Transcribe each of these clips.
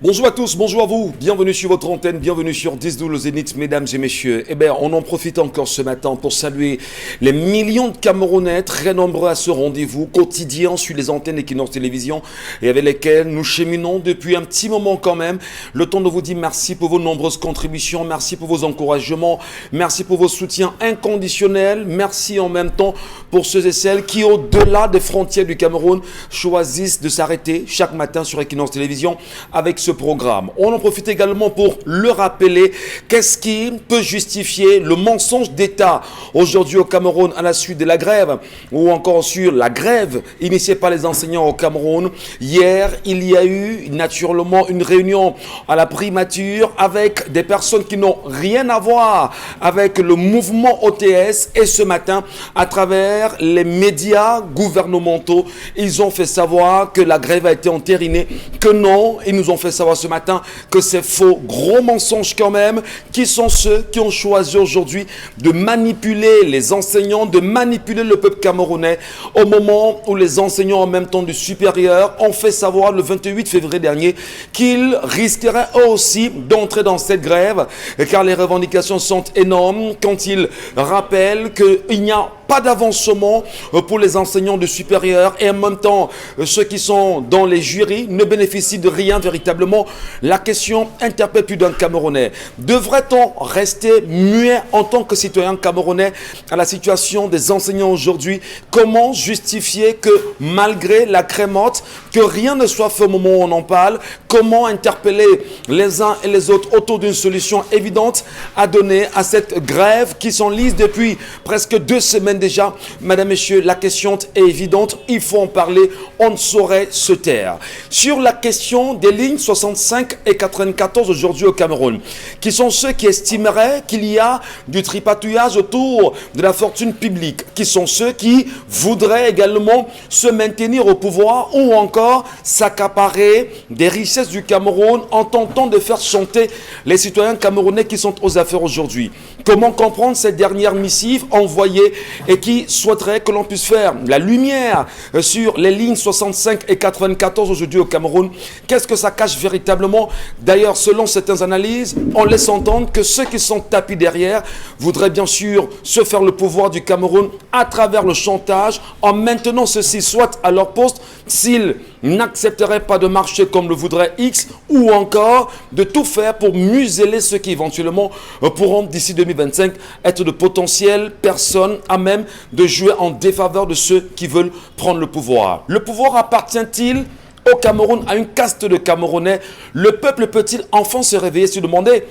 Bonjour à tous, bonjour à vous, bienvenue sur votre antenne, bienvenue sur 10-12 le Zénith, mesdames et messieurs. Eh bien, on en profite encore ce matin pour saluer les millions de Camerounais très nombreux à ce rendez-vous quotidien sur les antennes d'Equinox Télévision et avec lesquels nous cheminons depuis un petit moment quand même. Le temps de vous dire merci pour vos nombreuses contributions, merci pour vos encouragements, merci pour vos soutiens inconditionnels, merci en même temps pour ceux et celles qui, au-delà des frontières du Cameroun, choisissent de s'arrêter chaque matin sur Equinox Télévision avec ce programme. On en profite également pour le rappeler. Qu'est-ce qui peut justifier le mensonge d'État aujourd'hui au Cameroun à la suite de la grève ou encore sur la grève initiée par les enseignants au Cameroun? Hier, il y a eu naturellement une réunion à la primature avec des personnes qui n'ont rien à voir avec le mouvement OTS et ce matin, à travers les médias gouvernementaux, ils ont fait savoir que la grève a été entérinée, que non, ils nous ont fait savoir ce matin que c'est faux, gros mensonge quand même. Qui sont ceux qui ont choisi aujourd'hui de manipuler les enseignants, de manipuler le peuple camerounais au moment où les enseignants en même temps du supérieur ont fait savoir le 28 février dernier qu'ils risqueraient eux aussi d'entrer dans cette grève car les revendications sont énormes quand ils rappellent qu'il n'y a pas d'avancement pour les enseignants du supérieur et en même temps ceux qui sont dans les jurys ne bénéficient de rien véritablement. La question interpelle plus d'un Camerounais. Devrait-on rester muet en tant que citoyen camerounais à la situation des enseignants aujourd'hui? Comment justifier que malgré la crémotte, que rien ne soit fait au moment où on en parle? Comment interpeller les uns et les autres autour d'une solution évidente à donner à cette grève qui s'enlise depuis presque 2 semaines déjà? Madame, Messieurs, la question est évidente, il faut en parler, on ne saurait se taire. Sur la question des lignes 65 et 94 aujourd'hui au Cameroun, qui sont ceux qui estimeraient qu'il y a du tripatouillage autour de la fortune publique, qui sont ceux qui voudraient également se maintenir au pouvoir ou encore s'accaparer des richesses du Cameroun en tentant de faire chanter les citoyens camerounais qui sont aux affaires aujourd'hui. Comment comprendre cette dernière missive envoyée et qui souhaiterait que l'on puisse faire la lumière sur les lignes 65 et 94 aujourd'hui au Cameroun? Qu'est-ce que ça cache véritablement? D'ailleurs, selon certaines analyses, on laisse entendre que ceux qui sont tapis derrière voudraient bien sûr se faire le pouvoir du Cameroun à travers le chantage en maintenant ceux-ci soit à leur poste s'ils n'accepteraient pas de marcher comme le voudrait X ou encore de tout faire pour museler ceux qui éventuellement pourront d'ici 2025 être de potentielles personnes à même de jouer en défaveur de ceux qui veulent prendre le pouvoir. Le pouvoir appartient-il au Cameroun à une caste de Camerounais? Le peuple peut-il enfin se réveiller et se demander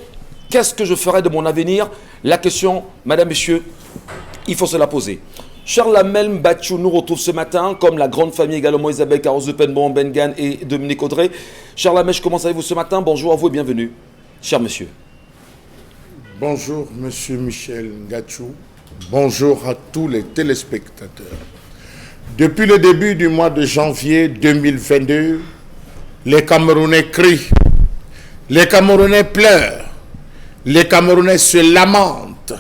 qu'est-ce que je ferai de mon avenir? La question, madame, messieurs, il faut se la poser. Charles Amel Mbachou nous retrouve ce matin, comme la grande famille également, Isabelle Carros de Penbon, Bengan et Dominique Audrey. Charles Amel, comment allez-vous ce matin? Bonjour à vous et bienvenue, cher monsieur. Bonjour, monsieur Michel Ngachou. Bonjour à tous les téléspectateurs. Depuis le début du mois de janvier 2022, les Camerounais crient, les Camerounais pleurent, les Camerounais se lamentent.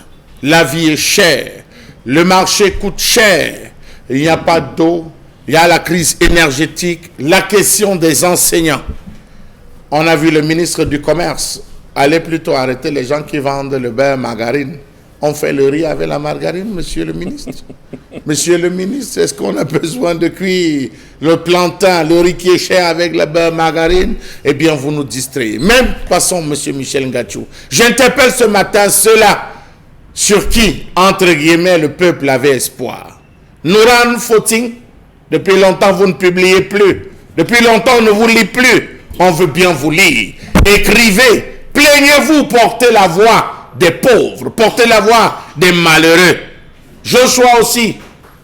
La vie est chère, le marché coûte cher, il n'y a pas d'eau, il y a la crise énergétique, la question des enseignants. On a vu le ministre du Commerce aller plutôt arrêter les gens qui vendent le beurre margarine. On fait le riz avec la margarine, monsieur le ministre. Monsieur le ministre, est-ce qu'on a besoin de cuire le plantain, le riz qui est cher avec le beurre margarine? Eh bien, vous nous distrayez. Même passons, monsieur Michel Ngachou. J'interpelle ce matin ceux-là sur qui, entre guillemets, le peuple avait espoir. Nouran Footing, depuis longtemps, vous ne publiez plus. Depuis longtemps, on ne vous lit plus. On veut bien vous lire. Écrivez. Plaignez-vous, portez la voix des pauvres, portez la voix des malheureux. Joshua aussi,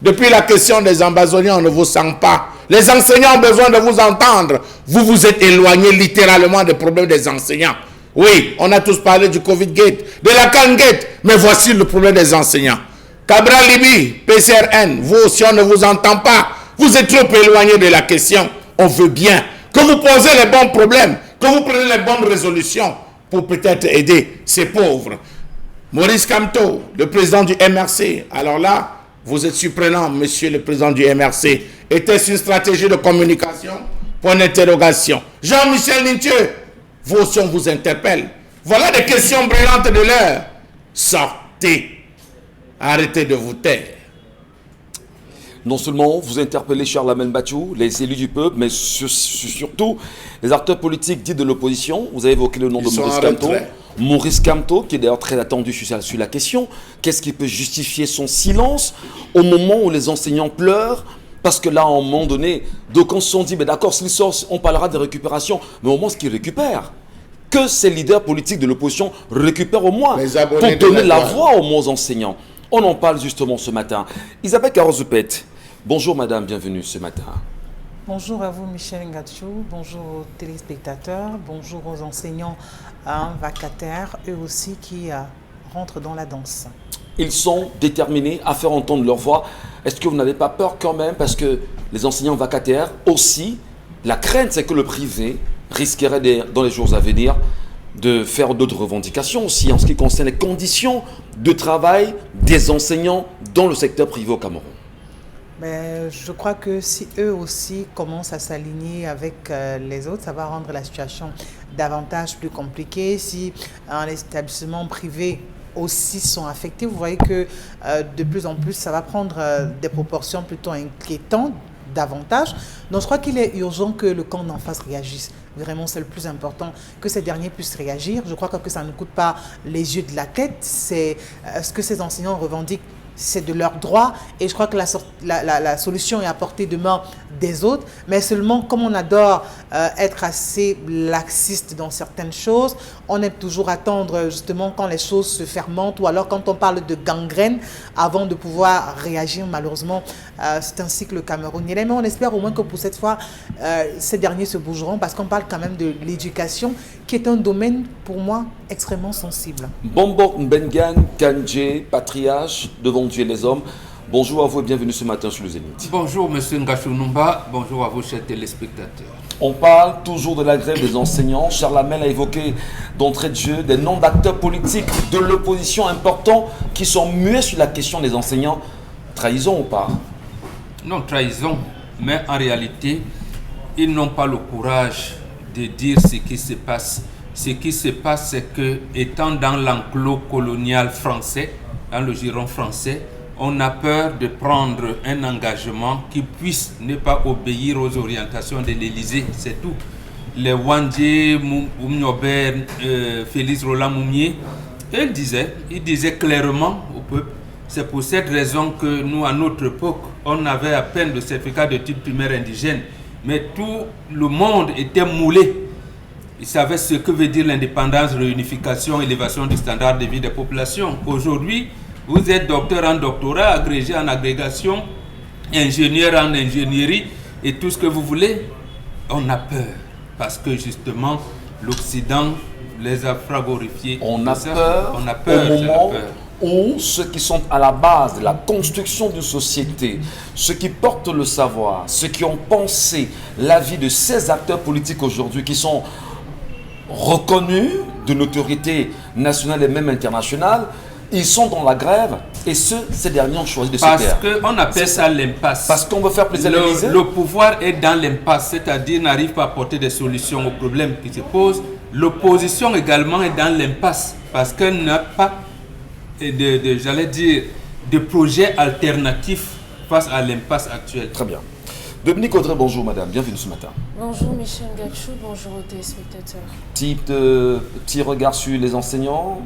depuis la question des ambazoniens, on ne vous sent pas. Les enseignants ont besoin de vous entendre. Vous vous êtes éloigné littéralement des problèmes des enseignants. Oui, on a tous parlé du Covid-Gate, de la Can-Gate, mais voici le problème des enseignants. Cabral Libi, PCRN, vous aussi on ne vous entend pas. Vous êtes trop éloigné de la question. On veut bien que vous posez les bons problèmes, que vous preniez les bonnes résolutions pour peut-être aider ces pauvres. Maurice Kamto, le président du MRC. Alors là, vous êtes surprenant, monsieur le président du MRC. Était-ce une stratégie de communication? Point d'interrogation. Jean-Michel Nintieux, Vous aussi, on vous interpelle. Voilà des questions brillantes de l'heure. Sortez. Arrêtez de vous taire. Non seulement vous interpellez Charlemagne Batchou, les élus du peuple, mais surtout les acteurs politiques dits de l'opposition. Vous avez évoqué le nom de Maurice Kamto. Maurice Kamto, qui est d'ailleurs très attendu sur la question. Qu'est-ce qui peut justifier son silence au moment où les enseignants pleurent? Parce que là, à un moment donné, d'aucuns se sont dit, mais d'accord, s'il sort, on parlera de récupération. Mais au moins, ce qu'ils récupèrent, que ces leaders politiques de l'opposition récupèrent au moins, pour donner la voix aux moins enseignants. On en parle justement ce matin. Isabelle Carozoupet, bonjour madame, bienvenue ce matin. Bonjour à vous Michel Ngachou, bonjour aux téléspectateurs, bonjour aux enseignants vacataires, eux aussi qui rentrent dans la danse. Ils sont déterminés à faire entendre leur voix. Est-ce que vous n'avez pas peur quand même? Parce que les enseignants vacataires aussi, la crainte c'est que le privé risquerait dans les jours à venir de faire d'autres revendications aussi en ce qui concerne les conditions de travail des enseignants dans le secteur privé au Cameroun. Mais je crois que si eux aussi commencent à s'aligner avec les autres, ça va rendre la situation davantage plus compliquée. Si les établissements privés aussi sont affectés, vous voyez que de plus en plus, ça va prendre des proportions plutôt inquiétantes davantage. Donc je crois qu'il est urgent que le camp d'en face réagisse. Vraiment, c'est le plus important, que ces derniers puissent réagir. Je crois que ça ne coûte pas les yeux de la tête. C'est ce que ces enseignants revendiquent, c'est de leur droit. Et je crois que la solution est à portée de main des autres. Mais seulement, comme on adore être assez laxiste dans certaines choses, on aime toujours attendre justement quand les choses se fermentent ou alors quand on parle de gangrène avant de pouvoir réagir. Malheureusement, c'est un cycle camerounais. Mais on espère au moins que pour cette fois, ces derniers se bougeront parce qu'on parle quand même de l'éducation qui est un domaine pour moi extrêmement sensible. Bombok Mbengan, Kandje, patriarche devant Dieu et les hommes. Bonjour à vous et bienvenue ce matin sur le Zénith. Bonjour Monsieur Ngachou Numba, bonjour à vous chers téléspectateurs. On parle toujours de la grève des enseignants. Charlemagne a évoqué d'entrée de jeu des noms d'acteurs politiques de l'opposition importants qui sont muets sur la question des enseignants. Trahison ou pas? Non, trahison, mais en réalité, ils n'ont pas le courage de dire ce qui se passe. Ce qui se passe, c'est que, étant dans l'enclos colonial français, dans le giron français, on a peur de prendre un engagement qui puisse ne pas obéir aux orientations de l'Élysée, c'est tout. Les Wandje, Moumiober, Félix Roland Moumier, ils disaient clairement au peuple, c'est pour cette raison que nous, à notre époque, on avait à peine de certificat de type primaire indigène, mais tout le monde était moulé. Ils savaient ce que veut dire l'indépendance, réunification, élévation du standard de vie des populations. Aujourd'hui, vous êtes docteur en doctorat, agrégé en agrégation, ingénieur en ingénierie et tout ce que vous voulez. On a peur parce que justement l'Occident les a fragorifiés. On a peur au moment où ceux qui sont à la base de la construction d'une société, ceux qui portent le savoir, ceux qui ont pensé la vie de ces acteurs politiques aujourd'hui qui sont reconnus d'une autorité nationale et même internationale, ils sont dans la grève et ces derniers ont choisi de se taire. Parce qu'on appelle ça l'impasse. Parce qu'on veut faire plaisir à l'Élysée. Le pouvoir est dans l'impasse, c'est-à-dire n'arrive pas à apporter des solutions aux problèmes qui se posent. L'opposition également est dans l'impasse parce qu'elle n'a pas de projet alternatif face à l'impasse actuelle. Très bien. Dominique Audrey, bonjour madame, bienvenue ce matin. Bonjour Michel Ngachou, bonjour aux téléspectateurs. Petit regard sur les enseignants.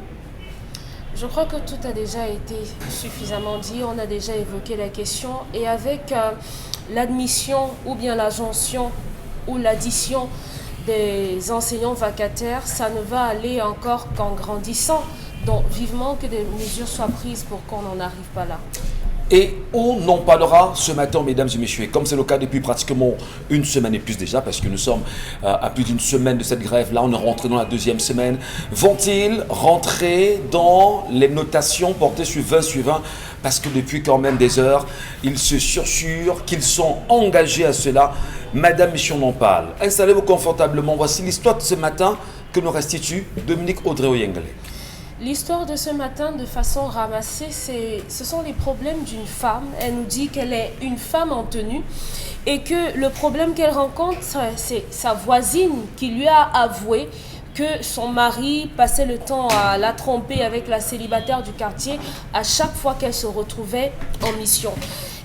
Je crois que tout a déjà été suffisamment dit, on a déjà évoqué la question et avec l'admission ou bien l'adjonction ou l'addition des enseignants vacataires, ça ne va aller encore qu'en grandissant. Donc vivement que des mesures soient prises pour qu'on n'en arrive pas là. Et on en parlera ce matin, mesdames et messieurs, et comme c'est le cas depuis pratiquement une semaine et plus déjà, parce que nous sommes à plus d'une semaine de cette grève-là, on est rentré dans la deuxième semaine. Vont-ils rentrer dans les notations portées sur 20 sur 20? Parce que depuis quand même des heures, ils se sursurent qu'ils sont engagés à cela. Madame Michon en parle. Installez-vous confortablement. Voici l'histoire de ce matin que nous restitue Dominique Audrey Oyengale. L'histoire de ce matin, de façon ramassée, ce sont les problèmes d'une femme. Elle nous dit qu'elle est une femme en tenue et que le problème qu'elle rencontre, c'est sa voisine qui lui a avoué que son mari passait le temps à la tromper avec la célibataire du quartier à chaque fois qu'elle se retrouvait en mission.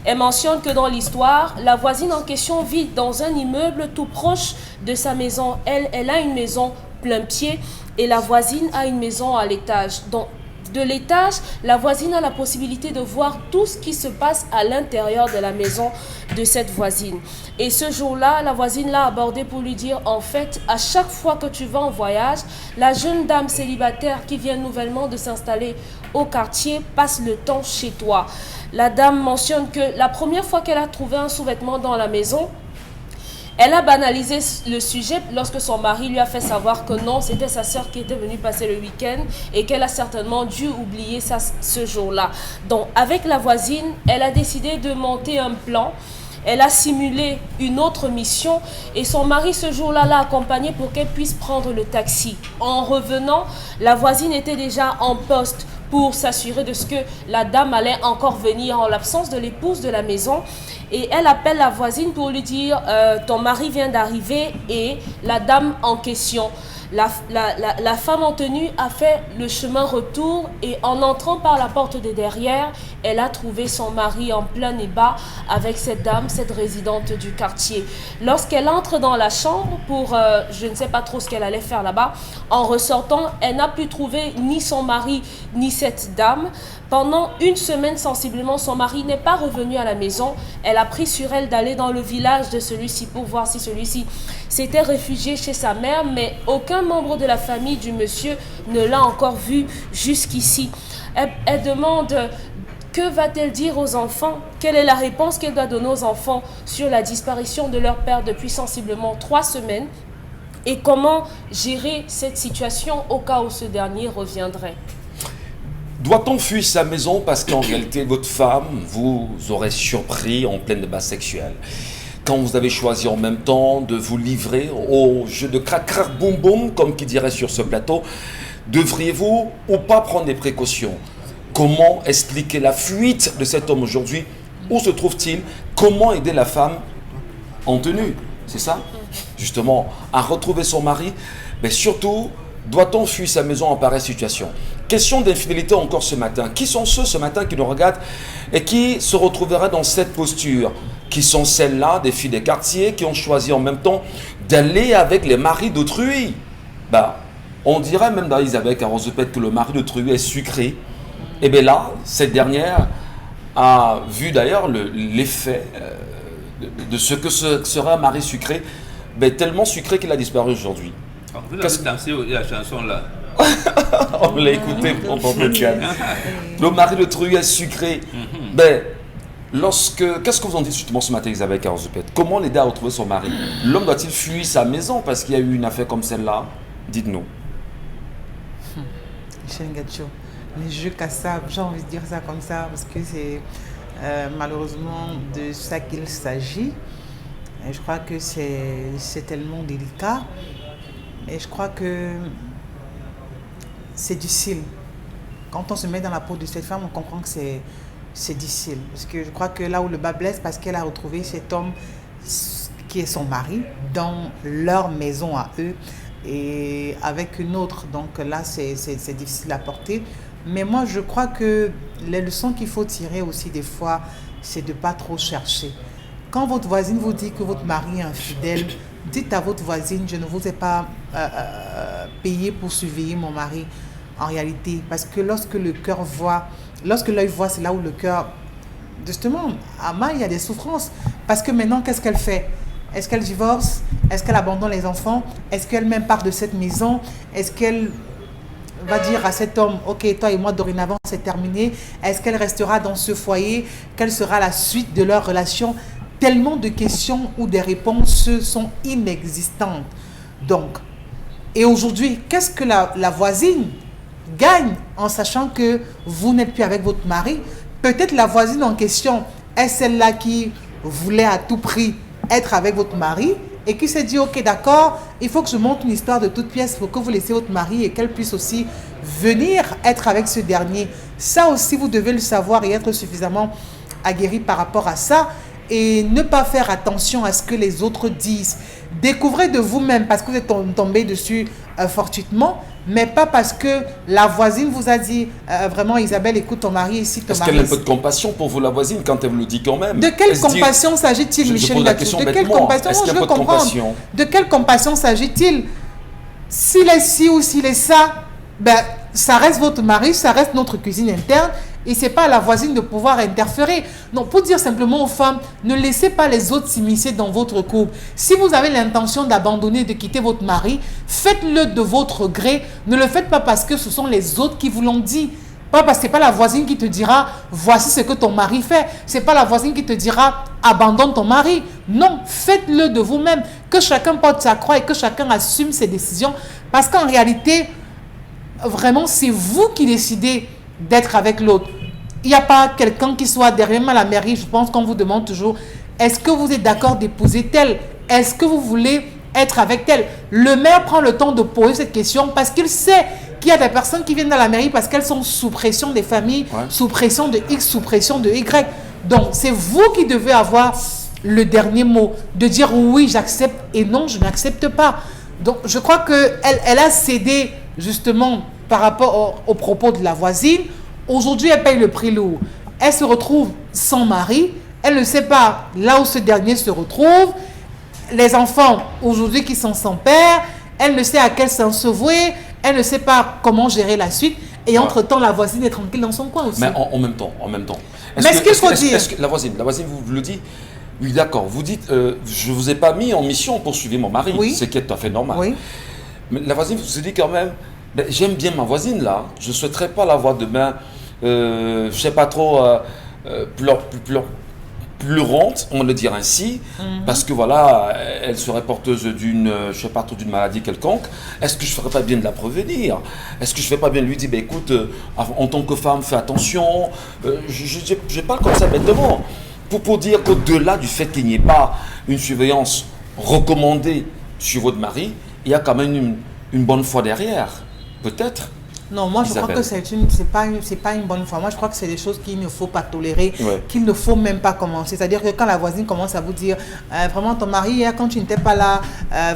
Elle mentionne que dans l'histoire, la voisine en question vit dans un immeuble tout proche de sa maison. Elle a une maison plein pied et la voisine a une maison à l'étage. Donc, de l'étage, la voisine a la possibilité de voir tout ce qui se passe à l'intérieur de la maison de cette voisine. Et ce jour-là, la voisine l'a abordé pour lui dire, en fait, à chaque fois que tu vas en voyage, la jeune dame célibataire qui vient nouvellement de s'installer au quartier passe le temps chez toi. La dame mentionne que la première fois qu'elle a trouvé un sous-vêtement dans la maison, elle a banalisé le sujet lorsque son mari lui a fait savoir que non, c'était sa sœur qui était venue passer le week-end et qu'elle a certainement dû oublier ça ce jour-là. Donc, avec la voisine, elle a décidé de monter un plan. Elle a simulé une autre mission et son mari ce jour-là l'a accompagnée pour qu'elle puisse prendre le taxi. En revenant, la voisine était déjà en poste pour s'assurer de ce que la dame allait encore venir en l'absence de l'épouse de la maison. Et elle appelle la voisine pour lui dire ton mari vient d'arriver et la dame en question. La femme en tenue a fait le chemin retour et en entrant par la porte de derrière, elle a trouvé son mari en plein ébat avec cette dame, cette résidente du quartier. Lorsqu'elle entre dans la chambre pour, je ne sais pas trop ce qu'elle allait faire là-bas, en ressortant, elle n'a pu trouver ni son mari ni cette dame. Pendant une semaine sensiblement, son mari n'est pas revenu à la maison. Elle a pris sur elle d'aller dans le village de celui-ci pour voir si celui-ci s'était réfugié chez sa mère, mais aucun membre de la famille du monsieur ne l'a encore vu jusqu'ici. Elle demande que va-t-elle dire aux enfants, quelle est la réponse qu'elle doit donner aux enfants sur la disparition de leur père depuis sensiblement 3 semaines et comment gérer cette situation au cas où ce dernier reviendrait. Doit-on fuir sa maison parce qu'en réalité, votre femme vous aurait surpris en pleine débat sexuel? Quand vous avez choisi en même temps de vous livrer au jeu de crac-crac boum-boum, comme qui dirait sur ce plateau, devriez-vous ou pas prendre des précautions? Comment expliquer la fuite de cet homme aujourd'hui? Où se trouve-t-il? Comment aider la femme en tenue? C'est ça? Justement, à retrouver son mari. Mais surtout, doit-on fuir sa maison en pareille situation? Question d'infidélité encore ce matin. Qui sont ceux ce matin qui nous regardent et qui se retrouveraient dans cette posture? Qui sont celles-là, des filles des quartiers, qui ont choisi en même temps d'aller avec les maris d'autrui? On dirait même dans Isabelle Arozopette que le mari d'autrui est sucré. Et bien là, cette dernière a vu d'ailleurs l'effet de ce que serait un mari sucré, tellement sucré qu'il a disparu aujourd'hui. Vous avez dansé la chanson là. On l'a écouté pendant le calme. Le mari d'autrui est sucré. Qu'est-ce que vous en dites justement ce matin, Isabelle Arozopette? Comment l'aider à retrouver son mari? L'homme doit-il fuir sa maison parce qu'il y a eu une affaire comme celle-là? Dites-nous. Michel Ngacho, les jeux cassables, j'ai envie de dire ça comme ça parce que c'est malheureusement de ça qu'il s'agit. Et je crois que c'est tellement délicat. Et je crois que c'est difficile. Quand on se met dans la peau de cette femme, on comprend que c'est difficile. Parce que je crois que là où le bas blesse, parce qu'elle a retrouvé cet homme qui est son mari dans leur maison à eux et avec une autre. Donc là, c'est difficile à porter. Mais moi, je crois que les leçons qu'il faut tirer aussi des fois, c'est de ne pas trop chercher. Quand votre voisine vous dit que votre mari est infidèle, dites à votre voisine, je ne vous ai pas payé pour surveiller mon mari en réalité. Parce que lorsque l'œil voit, c'est là où le cœur... Justement, à Maï, il y a des souffrances. Parce que maintenant, qu'est-ce qu'elle fait? Est-ce qu'elle divorce? Est-ce qu'elle abandonne les enfants? Est-ce qu'elle-même part de cette maison? Est-ce qu'elle va dire à cet homme, ok, toi et moi, dorénavant, c'est terminé? Est-ce qu'elle restera dans ce foyer? Quelle sera la suite de leur relation? Tellement de questions où des réponses sont inexistantes. Donc, et aujourd'hui, qu'est-ce que la voisine gagne en sachant que vous n'êtes plus avec votre mari? Peut-être la voisine en question est celle-là qui voulait à tout prix être avec votre mari et qui s'est dit, ok, d'accord, il faut que je monte une histoire de toute pièce pour que vous laissiez votre mari et qu'elle puisse aussi venir être avec ce dernier. Ça aussi, vous devez le savoir et être suffisamment aguerri par rapport à ça. et ne pas faire attention à ce que les autres disent. Découvrez de vous-même parce que vous êtes tombé dessus fortuitement, mais pas parce que la voisine vous a dit vraiment Isabelle, écoute ton mari ici, ton Est-ce mari. qu'elle a un peu de compassion pour vous, la voisine, quand elle vous le dit quand même? De quelle Elle se dit- compassion s'agit-il, Je Michel pose la Gatou? question De quelle bêtement. compassion? Est-ce Non, qu'il je y a veux pas de comprendre. compassion? De quelle compassion s'agit-il? S'il est ci ou s'il est ça, ben, ça reste votre mari, ça reste notre cuisine interne et c'est pas à la voisine de pouvoir interférer. Non, pour dire simplement aux femmes, ne laissez pas les autres s'immiscer dans votre couple. Si vous avez l'intention d'abandonner, de quitter votre mari, faites-le de votre gré. Ne le faites pas parce que ce sont les autres qui vous l'ont dit. Pas parce que c'est pas la voisine qui te dira voici ce que ton mari fait. C'est pas la voisine qui te dira abandonne ton mari. Non, faites-le de vous-même. Que chacun porte sa croix et que chacun assume ses décisions. Parce qu'en réalité, vraiment, c'est vous qui décidez d'être avec l'autre. Il n'y a pas quelqu'un qui soit derrière moi à la mairie. Je pense qu'on vous demande toujours est-ce que vous êtes d'accord d'épouser tel? Est-ce que vous voulez être avec tel? Le maire prend le temps de poser cette question parce qu'il sait qu'il y a des personnes qui viennent dans la mairie parce qu'elles sont sous pression des familles, sous pression de X, sous pression de Y. Donc, c'est vous qui devez avoir le dernier mot, de dire oui, j'accepte et non, je n'accepte pas. Donc, je crois qu'elle a cédé justement par rapport aux propos de la voisine. Aujourd'hui, elle paye le prix lourd. Elle se retrouve sans mari. Elle ne sait pas là où ce dernier se retrouve. Les enfants, aujourd'hui, qui sont sans père, elle ne sait à quel sens se vouer. Elle ne sait pas comment gérer la suite. Et entre-temps, la voisine est tranquille dans son coin aussi. Mais en même temps. Mais est-ce qu'il faut dire... Est-ce que la voisine vous le dit? Oui, d'accord. Vous dites, je ne vous ai pas mis en mission pour suivre mon mari. Oui. C'est qui est tout à fait normal. Oui. Mais la voisine vous dit quand même, ben, j'aime bien ma voisine là. Je ne souhaiterais pas la voir demain, je ne sais pas trop, pleurante, on va le dire ainsi, parce que voilà, elle serait porteuse d'une, je sais pas trop, d'une maladie quelconque. Est-ce que je ferais pas bien de la prévenir? Est-ce que je ne ferais pas bien de lui dire, ben, écoute, en tant que femme, fais attention. Je parle comme ça bêtement, pour dire qu'au-delà du fait qu'il n'y ait pas une surveillance recommandée sur votre mari, il y a quand même une bonne foi derrière, peut-être. Non, moi je Isabelle. crois que c'est pas une bonne foi. Moi je crois que c'est des choses qu'il ne faut pas tolérer, Ouais. qu'il ne faut même pas commencer. C'est-à-dire que quand la voisine commence à vous dire vraiment ton mari hier quand tu n'étais pas là,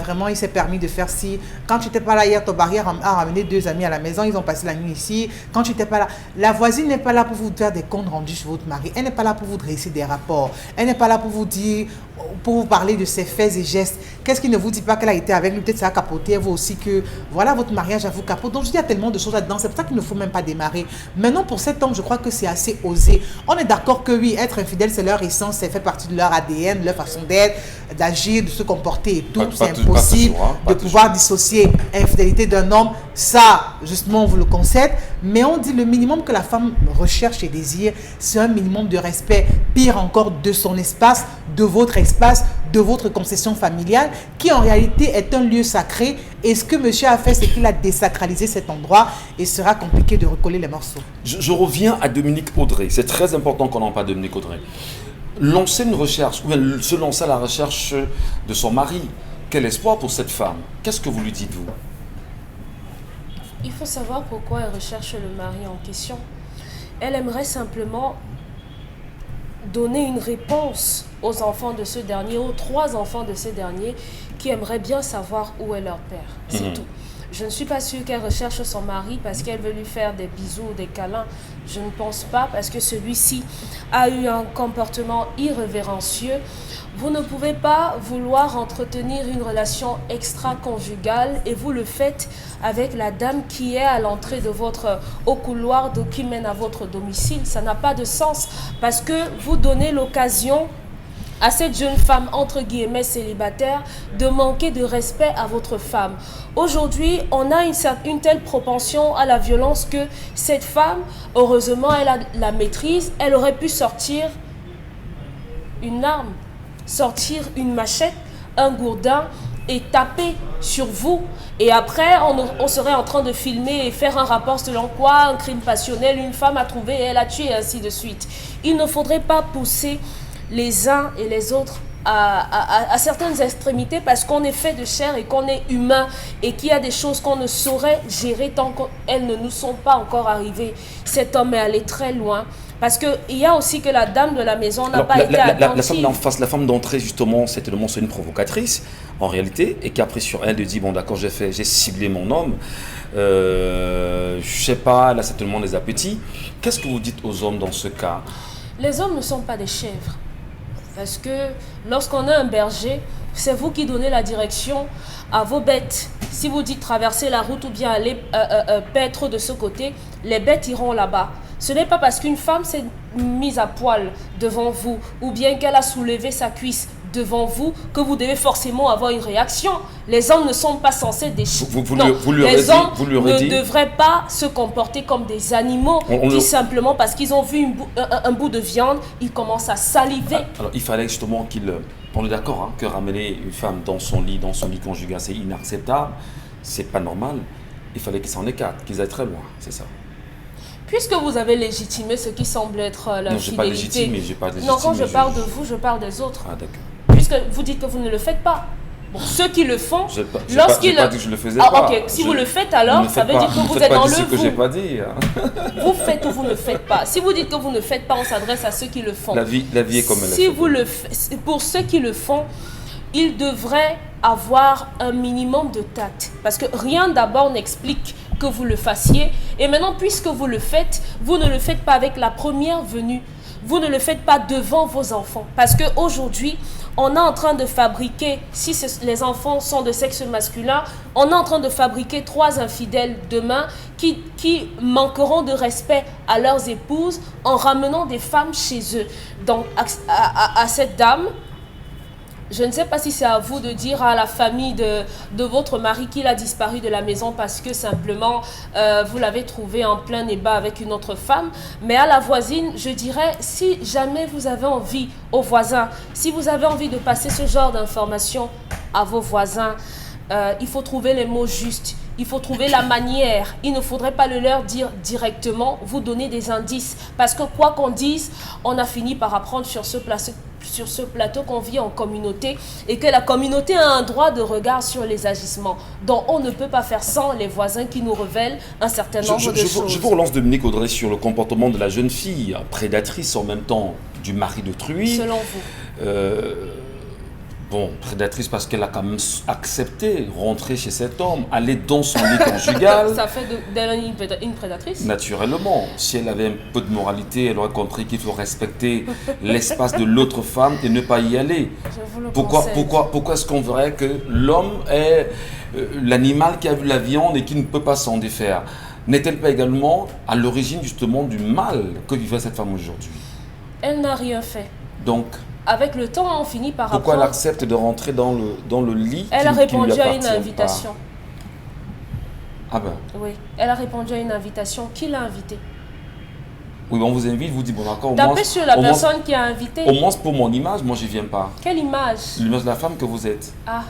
vraiment il s'est permis de faire ci. Quand tu n'étais pas là hier, ton mari a ramené 2 amis à la maison, ils ont passé la nuit ici. Quand tu n'étais pas là, la voisine n'est pas là pour vous faire des comptes rendus sur votre mari. Elle n'est pas là pour vous dresser des rapports. Elle n'est pas là pour vous dire, pour vous parler de ses faits et gestes. Qu'est-ce qui ne vous dit pas qu'elle a été avec lui? Peut-être ça a capoté, vous aussi, que voilà votre mariage à vous capote. Donc je dis, il y a tellement de choses là-dedans. C'est pour ça qu'il ne faut même pas démarrer. Maintenant, pour cet homme, je crois que c'est assez osé. On est d'accord que oui, être infidèle, c'est leur essence, ça fait partie de leur ADN, leur façon d'être, d'agir, de se comporter et tout. C'est impossible de pouvoir dissocier infidélité d'un homme. Ça, justement, on vous le concède. Mais on dit le minimum que la femme recherche et désire, c'est un minimum de respect. Pire encore, de son espace, de votre espace, de votre concession familiale, qui en réalité est un lieu sacré. Et ce que monsieur a fait, c'est qu'il a désacralisé cet endroit et sera compliqué de recoller les morceaux. Je reviens à Dominique Audrey. C'est très important qu'on en parle de Dominique Audrey. Lancer une recherche, ou bien se lancer à la recherche de son mari, quel espoir pour cette femme? Qu'est-ce que vous lui dites, vous? Il faut savoir pourquoi elle recherche le mari en question. Elle aimerait simplement donner une réponse aux enfants de ce dernier, aux 3 enfants de ce dernier, qui aimeraient bien savoir où est leur père. C'est tout. Je ne suis pas sûre qu'elle recherche son mari parce qu'elle veut lui faire des bisous, des câlins. Je ne pense pas, parce que celui-ci a eu un comportement irrévérencieux. Vous ne pouvez pas vouloir entretenir une relation extra-conjugale et vous le faites avec la dame qui est à l'entrée de au couloir qui mène à votre domicile. Ça n'a pas de sens parce que vous donnez l'occasion à cette jeune femme, entre guillemets, célibataire, de manquer de respect à votre femme. Aujourd'hui, on a une telle propension à la violence que cette femme, heureusement, elle a la maîtrise. Elle aurait pu sortir une arme, sortir une machette, un gourdin et taper sur vous. Et après, on serait en train de filmer et faire un rapport selon quoi un crime passionnel, une femme a trouvé et elle a tué, et ainsi de suite. Il ne faudrait pas pousser les uns et les autres à certaines extrémités parce qu'on est fait de chair et qu'on est humain et qu'il y a des choses qu'on ne saurait gérer tant qu'elles ne nous sont pas encore arrivées. Cet homme est allé très loin. Parce qu'il y a aussi que la dame de la maison n'a Alors, pas été la attentive. femme d'en face, la femme d'entrée, justement, c'était le c'est une provocatrice, en réalité, et qu'après, sur elle, de dire, bon, d'accord, j'ai ciblé mon homme, je sais pas, là, c'est tellement des appétits. Qu'est-ce que vous dites aux hommes dans ce cas? Les hommes ne sont pas des chèvres. Parce que lorsqu'on a un berger, c'est vous qui donnez la direction à vos bêtes. Si vous dites traverser la route ou bien aller paître de ce côté, les bêtes iront là-bas. Ce n'est pas parce qu'une femme s'est mise à poil devant vous ou bien qu'elle a soulevé sa cuisse devant vous que vous devez forcément avoir une réaction. Les hommes ne sont pas censés des chiens. Les hommes ne devraient pas se comporter comme des animaux qui simplement parce qu'ils ont vu un bout de viande, ils commencent à saliver. Alors il fallait justement on est d'accord, hein, que ramener une femme dans son lit conjugal, c'est inacceptable, c'est pas normal. Il fallait qu'ils s'en écartent, qu'ils aillent très loin, c'est ça. Puisque vous avez légitimé ce qui semble être la non, fidélité. j'ai pas légitimé. Non, quand je parle de vous, je parle des autres. Ah, d'accord. Puisque vous dites que vous ne le faites pas. Bon, ceux qui le font, lorsqu'ils... J'ai pas dit que je le faisais pas. Ok, si vous le faites alors, ça veut dire que vous êtes dans le vous. Que j'ai pas dit. Vous faites ou vous ne faites pas. Si vous dites que vous ne faites pas, on s'adresse à ceux qui le font. La vie est comme elle est. Si vous le faites, pour ceux qui le font, ils devraient avoir un minimum de tact. Parce que rien d'abord n'explique que vous le fassiez. Et maintenant, puisque vous le faites, vous ne le faites pas avec la première venue. Vous ne le faites pas devant vos enfants. Parce qu'aujourd'hui, on est en train de fabriquer, si les enfants sont de sexe masculin, on est en train de fabriquer 3 infidèles demain qui manqueront de respect à leurs épouses en ramenant des femmes chez eux. Donc, à cette dame, je ne sais pas si c'est à vous de dire à la famille de votre mari qu'il a disparu de la maison parce que simplement vous l'avez trouvé en plein débat avec une autre femme. Mais à la voisine, je dirais, si jamais vous avez envie aux voisins, si vous avez envie de passer ce genre d'informations à vos voisins, il faut trouver les mots justes. Il faut trouver la manière. Il ne faudrait pas le leur dire directement, vous donner des indices. Parce que quoi qu'on dise, on a fini par apprendre sur ce plateau qu'on vit en communauté et que la communauté a un droit de regard sur les agissements. Donc on ne peut pas faire sans les voisins qui nous révèlent un certain nombre de choses. Je vous relance, Dominique Audrey, sur le comportement de la jeune fille, prédatrice en même temps du mari d'autrui. Selon vous Bon, prédatrice parce qu'elle a quand même accepté rentrer chez cet homme, aller dans son lit conjugal. Ça fait d'elle une prédatrice? Naturellement. Si elle avait un peu de moralité, elle aurait compris qu'il faut respecter l'espace de l'autre femme et ne pas y aller. Pourquoi est-ce qu'on verrait que l'homme est l'animal qui a vu la viande et qui ne peut pas s'en défaire? N'est-elle pas également à l'origine justement du mal que vivait cette femme aujourd'hui? Elle n'a rien fait. Donc, avec le temps, on finit par pourquoi apprendre. elle accepte de rentrer dans le lit? Elle a répondu à une invitation. Ah ben. Oui, elle a répondu à une invitation. Qui l'a invitée? Oui, on vous invite, vous dit bon d'accord. Tapez sur la personne qui a invité. Au moins pour mon image, moi j'y viens pas. Quelle image? L'image de la femme que vous êtes. Ah.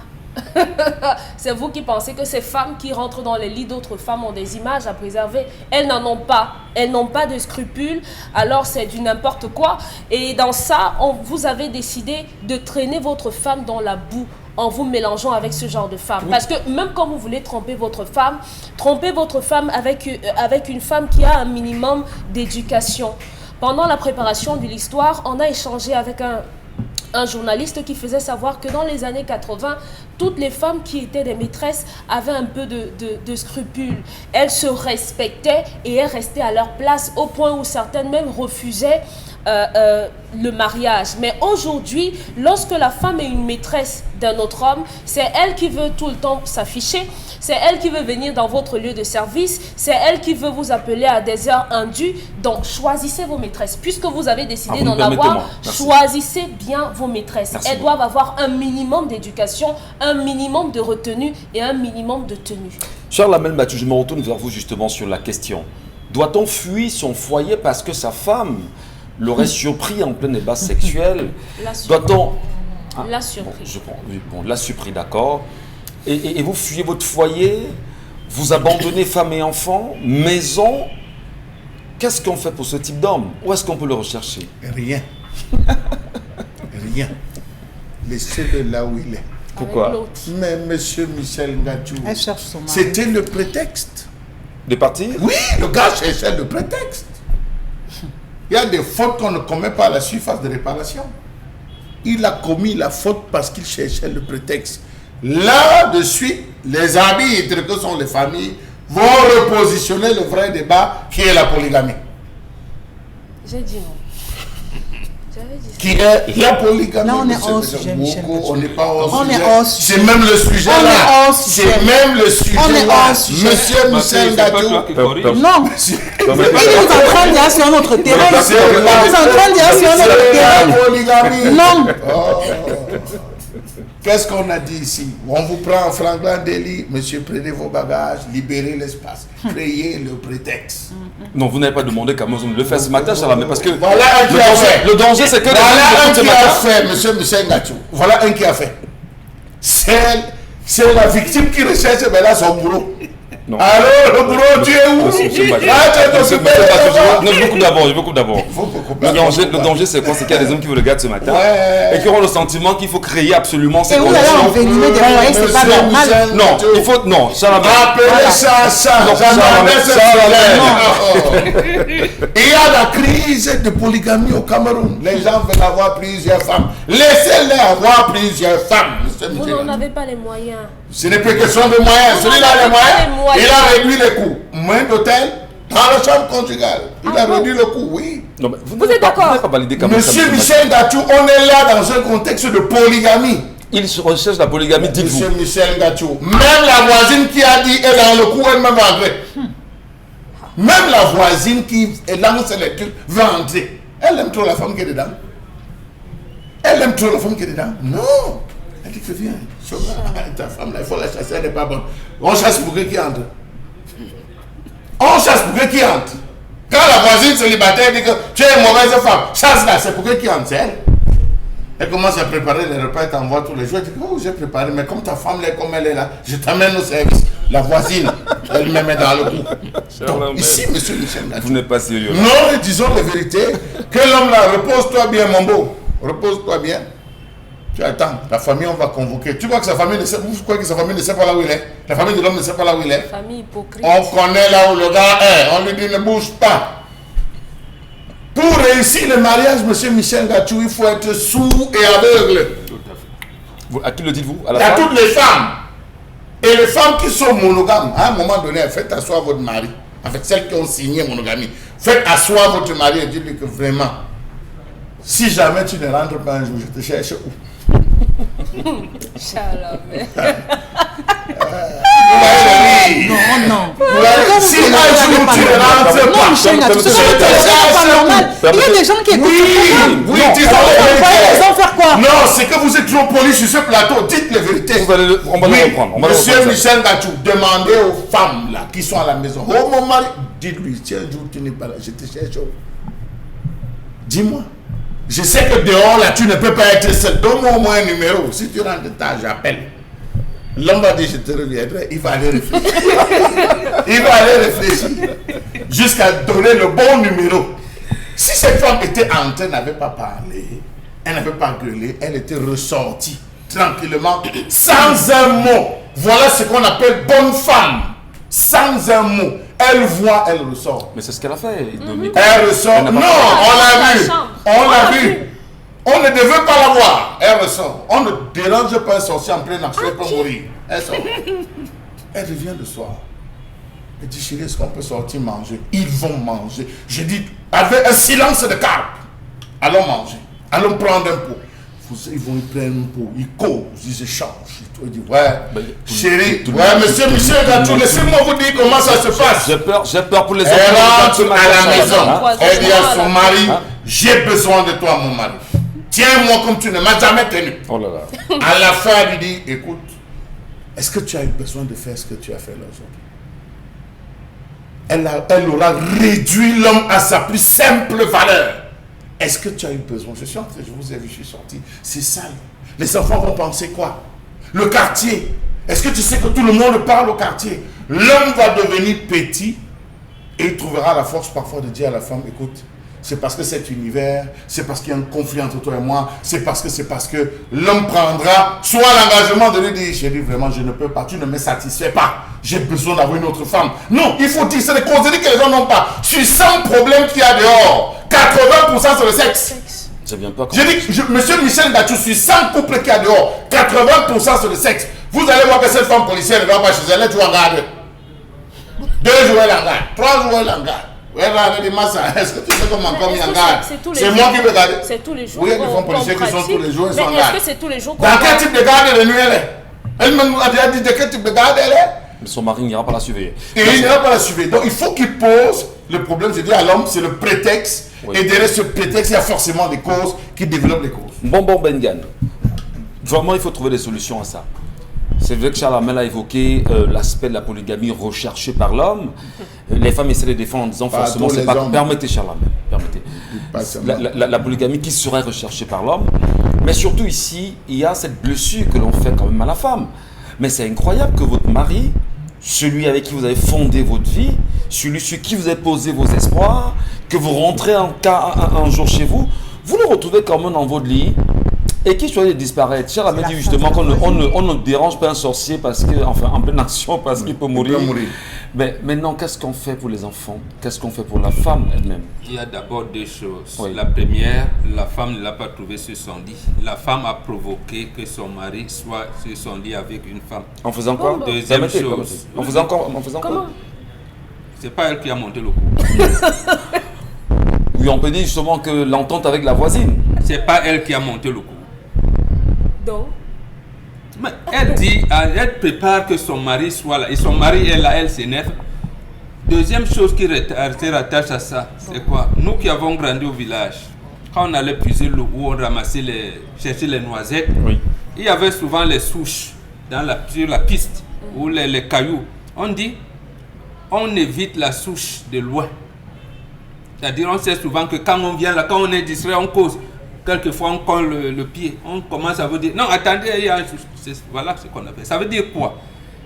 C'est vous qui pensez que ces femmes qui rentrent dans les lits d'autres femmes ont des images à préserver. Elles n'en ont pas. Elles n'ont pas de scrupules. Alors c'est du n'importe quoi. Et dans ça, vous avez décidé de traîner votre femme dans la boue en vous mélangeant avec ce genre de femme. Oui. Parce que même quand vous voulez tromper votre femme avec une femme qui a un minimum d'éducation. Pendant la préparation de l'histoire, on a échangé avec un journaliste qui faisait savoir que dans les années 80, toutes les femmes qui étaient des maîtresses avaient un peu de scrupules. Elles se respectaient et elles restaient à leur place au point où certaines même refusaient le mariage. Mais aujourd'hui, lorsque la femme est une maîtresse d'un autre homme, c'est elle qui veut tout le temps s'afficher, c'est elle qui veut venir dans votre lieu de service, c'est elle qui veut vous appeler à des heures indues. Donc choisissez vos maîtresses. Puisque vous avez décidé d'en avoir, choisissez bien vos maîtresses. Merci. Elles doivent avoir un minimum d'éducation, un minimum de retenue et un minimum de tenue. Cher Lamel Mathieu, je me retourne vers vous justement sur la question. Doit-on fuir son foyer parce que sa femme l'aurait surpris en plein débat sexuel? Doit-on... La surprise. Bon, la surprise, d'accord. Et vous fuyez votre foyer, vous abandonnez femme et enfants, maison. Qu'est-ce qu'on fait pour ce type d'homme? Où est-ce qu'on peut le rechercher? Rien. Rien. Laissez-le là où il est. Pourquoi? Mais monsieur Michel Ngatchou, elle cherche son mari. C'était le prétexte. De partir? Oui, le gars cherchait le prétexte. Il y a des fautes qu'on ne commet pas à la surface de réparation. Il a commis la faute parce qu'il cherchait le prétexte. Là, de suite, les arbitres que sont les familles vont repositionner le vrai débat qui est la polygamie. J'ai dit non. J'avais dit ça. Qui est la polygamie. Là, on est hors sujet, Michel. On n'est pas hors On sujet. est hors sujet. C'est même le sujet On là. est hors sujet. C'est même le sujet On est là. hors sujet. Monsieur Michel Gatou. Non. Il est en train de dire sur notre terrain. Il est en train de dire sur notre terrain. La polygamie. Non. Oh. Qu'est-ce qu'on a dit ici? On vous prend en flagrant délit, monsieur, prenez vos bagages, libérez l'espace, créez le prétexte. Non, vous n'avez pas demandé qu'à Mozoum le fasse ce matin, ça va, mais parce que Voilà un qui a fait. le danger, c'est que Voilà un ce qui matin. a fait, monsieur Michel Gatou. Voilà un qui a fait. C'est la victime qui recherche là son boulot. Non. Alors, le boulot, tu es où? Monsieur Badji. Ah, tu es Monsieur occupé. Badji, non, je vous coupe d'abord. Faut couper. Le danger, c'est quoi? C'est qu'il y a des hommes qui veulent le gars ce matin Ouais. et qui auront le sentiment qu'il faut créer absolument ces Et vous allez conditions. envenimer des foyers, c'est pas Monsieur normal. Michel Non, Gatou. il faut. Non, Chalamel. Appelez ça. Non, J'attendais ce Chalamel. sujet. Il y a la crise de polygamie au Cameroun. Les gens veulent avoir plusieurs femmes. Laissez-les avoir plusieurs femmes. Monsieur Vous Michel. n'en avez pas les moyens. Ce n'est plus question de moyens. Vous Celui-là a n'en les avez pas les moyens. moyens. Il a réduit les coûts. Moins d'hôtel dans la chambre conjugale. Il a bon? réduit le coût, oui. Non, mais vous Vous n'avez êtes pas- d'accord? vous n'avez pas validé quand même ça, Monsieur monsieur Michel Gatou, on est là dans un contexte de polygamie. Il recherche la polygamie, dites-vous. Monsieur Michel Gatou, même la voisine qui a dit est dans le coup, elle-même va entrer. Même la voisine qui lance les trucs va entrer. Elle aime trop la femme qui est dedans. Elle aime trop la femme qui est dedans. Non. Elle dit que viens, ta femme là, il faut la chasser, elle n'est pas bonne. On chasse pour qui entre. On chasse pour qui entre. Quand la voisine célibataire dit que tu es une mauvaise femme, chasse là, c'est pour qui entre, c'est elle. Elle commence à préparer les repas, elle t'envoie tous les jours. Elle dit, oh, j'ai préparé, mais comme ta femme là, comme elle est là, je t'amène au service. La voisine, elle me met dans le coup. Donc, ici, monsieur Michel Gatou, Vous n'êtes pas sérieux. là. non, disons la vérité, que l'homme là, repose-toi bien, mon beau. Repose-toi bien. Tu attends, la famille, on va convoquer. Tu crois que sa famille ne sait, vous croyez que sa famille ne sait pas là où il est? La famille de l'homme ne sait pas là où il est? Famille hypocrite. On connaît là où le gars est. On lui dit ne bouge pas. Pour réussir le mariage, monsieur Michel Gatou, il faut être sourd et aveugle. À qui le dites-vous? À Il y la a femme? toutes les femmes. Et les femmes qui sont monogames, à un moment donné, faites asseoir votre mari. En fait, celles qui ont signé monogamie. Faites asseoir votre mari et dites-lui que vraiment, si jamais tu ne rentres pas un jour, je te cherche où? Chalamel. Vous voyez le rire. Non. Vous voyez, si un jour tu ne rentres Non, pas, Michel Gatou, je ce te n'est pas cherche normal. où? Il y a des gens qui écoutent Oui, ce programme. oui, Non, disons ça va, la Vous voyez les vérité. gens faire quoi? Non, c'est que vous êtes trop poli sur ce plateau. Dites la vérité. On va le reprendre. On va le Monsieur reprendre, Michel Gatou, demandez aux femmes là qui sont à la maison. Oh mon mari, dites-lui, si un jour tu n'es pas là, je te cherche où? Dis-moi. Je sais que dehors là, tu ne peux pas être seul. Donne-moi au moins un numéro. Si tu rentres tard, j'appelle. L'homme va dire, je te reviendrai. Il va aller réfléchir. Il va aller réfléchir. Jusqu'à donner le bon numéro. Si cette femme était entrée, n'avait pas parlé, elle n'avait pas gueulé, elle était ressortie tranquillement, sans un mot. Voilà ce qu'on appelle bonne femme. Sans un mot. Elle voit, elle ressort. Mais c'est ce qu'elle a fait. Elle ressort. Elle n'a pas Non, parlé. on l'a vu. chambre. On l'a vu. On ne devait pas la voir. Elle ressort. On ne dérange pas un sorcier en plein action pour mourir. Elle sort. Elle revient le soir. Elle dit, chérie, est-ce qu'on peut sortir manger? Ils vont manger. Je dis, avec un silence de carpe. Allons manger. Allons prendre un pot. Ils vont y prendre un pot. Ils causent, ils échangent. Il dit, ouais, chérie, ouais, monsieur Michel Gatou, laissez-moi vous dire comment ça se passe. J'ai peur pour les Elle enfants. rentre à la maison. Hein? Elle dit à son mari, j'ai besoin de toi, mon mari. Tiens-moi comme tu ne m'as jamais tenu. Oh là là. À la fin, elle lui dit, écoute, est-ce que tu as eu besoin de faire ce que tu as fait là aujourd'hui? Elle aura réduit l'homme à sa plus simple valeur. Est-ce que tu as eu besoin? Je vous ai vu, je suis sorti. C'est sale. Les enfants vont penser quoi? Le quartier. Est-ce que tu sais que tout le monde parle au quartier? L'homme va devenir petit et il trouvera la force parfois de dire à la femme, écoute, c'est parce que cet univers, c'est parce qu'il y a un conflit entre toi et moi, c'est parce que l'homme prendra soit l'engagement de lui dire, j'ai dit vraiment, je ne peux pas, tu ne me satisfais pas, j'ai besoin d'avoir une autre femme. Non, il faut dire, c'est des causeries que les gens n'ont pas. Sur 100 problèmes qu'il y a dehors, 80% c'est le sexe. Ça vient pas. J'ai dit, monsieur Michel Gachou, sur 100 couples qu'il y a dehors, 80% c'est le sexe. Vous allez voir que cette femme policière ne va pas chez elle, elle est toujours en garde. 2 jours elle est en garde, 3 jours elle est en garde. Est-ce que tu sais comment on mis en garde? C'est moi qui me garde. C'est tous les jours. Oui, il y a des femmes policières qui sont tous les jours, ils sont en Mais garde. est-ce que c'est tous les jours? Dans quel type de garde elle est? Elle-même a déjà dit de quel type de garde elle est. Mais son mari n'ira pas la surveiller. Et il n'ira pas la surveiller. Donc il faut qu'il pose le problème, c'est dire à l'homme, c'est le prétexte. Oui. Et derrière ce prétexte, il y a forcément des causes qui développent les causes. Bon, Bengan. Vraiment, il faut trouver des solutions à ça. C'est vrai que Charles Hamel a évoqué l'aspect de la polygamie recherchée par l'homme. Les femmes essaient de défendre en disant forcément, c'est pas... Permettez Charles Hamel, permettez. La polygamie qui serait recherchée par l'homme. Mais surtout ici, il y a cette blessure que l'on fait quand même à la femme. Mais c'est incroyable que votre mari, celui avec qui vous avez fondé votre vie, celui sur qui vous avez posé vos espoirs, que vous rentrez un jour chez vous, vous le retrouvez quand même dans votre lit et qui choisit de disparaître. Charles Hamel dit justement qu'on ne dérange pas un sorcier parce que, enfin, en pleine action parce qu'il peut mourir. Mais maintenant, qu'est-ce qu'on fait pour les enfants? Qu'est-ce qu'on fait pour la femme elle-même? Il y a d'abord 2 choses. Oui. La première, la femme ne l'a pas trouvé sur son lit. La femme a provoqué que son mari soit sur son lit avec une femme. En faisant quoi? Deuxième chose. En faisant quoi? C'est pas elle qui a monté le coup. Oui, on peut dire justement que l'entente avec la voisine. C'est pas elle qui a monté le coup. Donc, mais elle dit, elle prépare que son mari soit là. Et son mari est là, elle s'énerve. Deuxième chose qui se rattache à ça, c'est quoi? Nous qui avons grandi au village, quand on allait puiser l'eau ou on ramassait chercher les noisettes, oui, il y avait souvent les souches sur la piste ou les cailloux. On dit, on évite la souche de loin. C'est-à-dire, on sait souvent que quand on vient là, quand on est distrait, on cause. Quelquefois, on colle le pied. On commence à vous dire, non, attendez, il y a un souche. Voilà ce qu'on appelle. Ça veut dire quoi?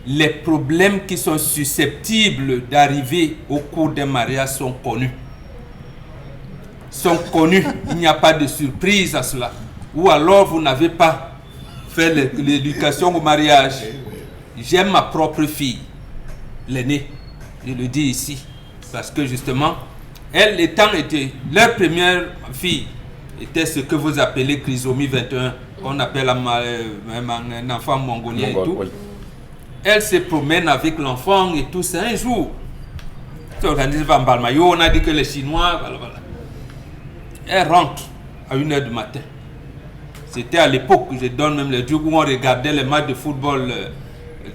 Les problèmes qui sont susceptibles d'arriver au cours d'un mariage sont connus. Il n'y a pas de surprise à cela. Ou alors, vous n'avez pas fait l'éducation au mariage. J'aime ma propre fille, l'aînée. Je le dis ici. Parce que justement, elle étant été leur première fille, était ce que vous appelez trisomie 21, qu'on appelle un enfant mongolien et tout. Oui. Elle se promène avec l'enfant et tout ça. Un jour, on a dit que les Chinois, voilà. Elle rentre à 1h du matin. C'était à l'époque, je donne même les jours où on regardait les matchs de football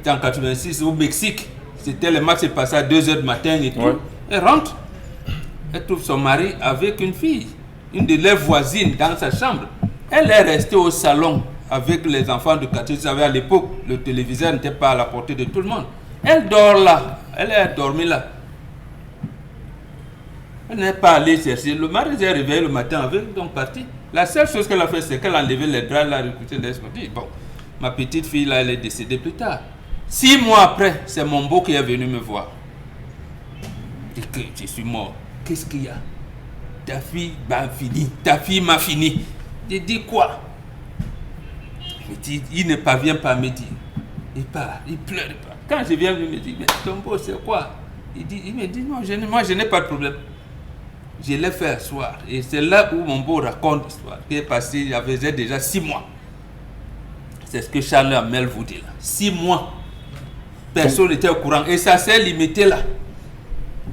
en 86 au Mexique. C'était les matchs qui se passaient à 2h du matin et tout. Ouais. Elle rentre, elle trouve son mari avec une fille, une de leurs voisines dans sa chambre. Elle est restée au salon avec les enfants de quartier. Vous savez, à l'époque, le téléviseur n'était pas à la portée de tout le monde. Elle dort là. Elle est dormie là. Elle n'est pas allée chercher. Le mari s'est réveillé le matin avec, donc parti. La seule chose qu'elle a fait, c'est qu'elle a enlevé les draps, elle a recruté les dit, bon, ma petite fille là, elle est décédée plus tard. 6 mois après, c'est mon beau qui est venu me voir. Et que je suis mort. Qu'est-ce qu'il y a? Ta fille m'a fini. Ta fille m'a fini. Je dis quoi? Je dis, il ne parvient pas à me dire. Il part, il pleure pas. Quand je viens, il me dit, mais ton beau, c'est quoi? Il me dit, non, moi je n'ai pas de problème. Je l'ai fait un soir. Et c'est là où mon beau raconte l'histoire. Qui est passé, il y avait déjà 6 mois. C'est ce que Charles Hamel vous dit là. 6 mois. Personne n'était au courant. Et ça s'est limité là.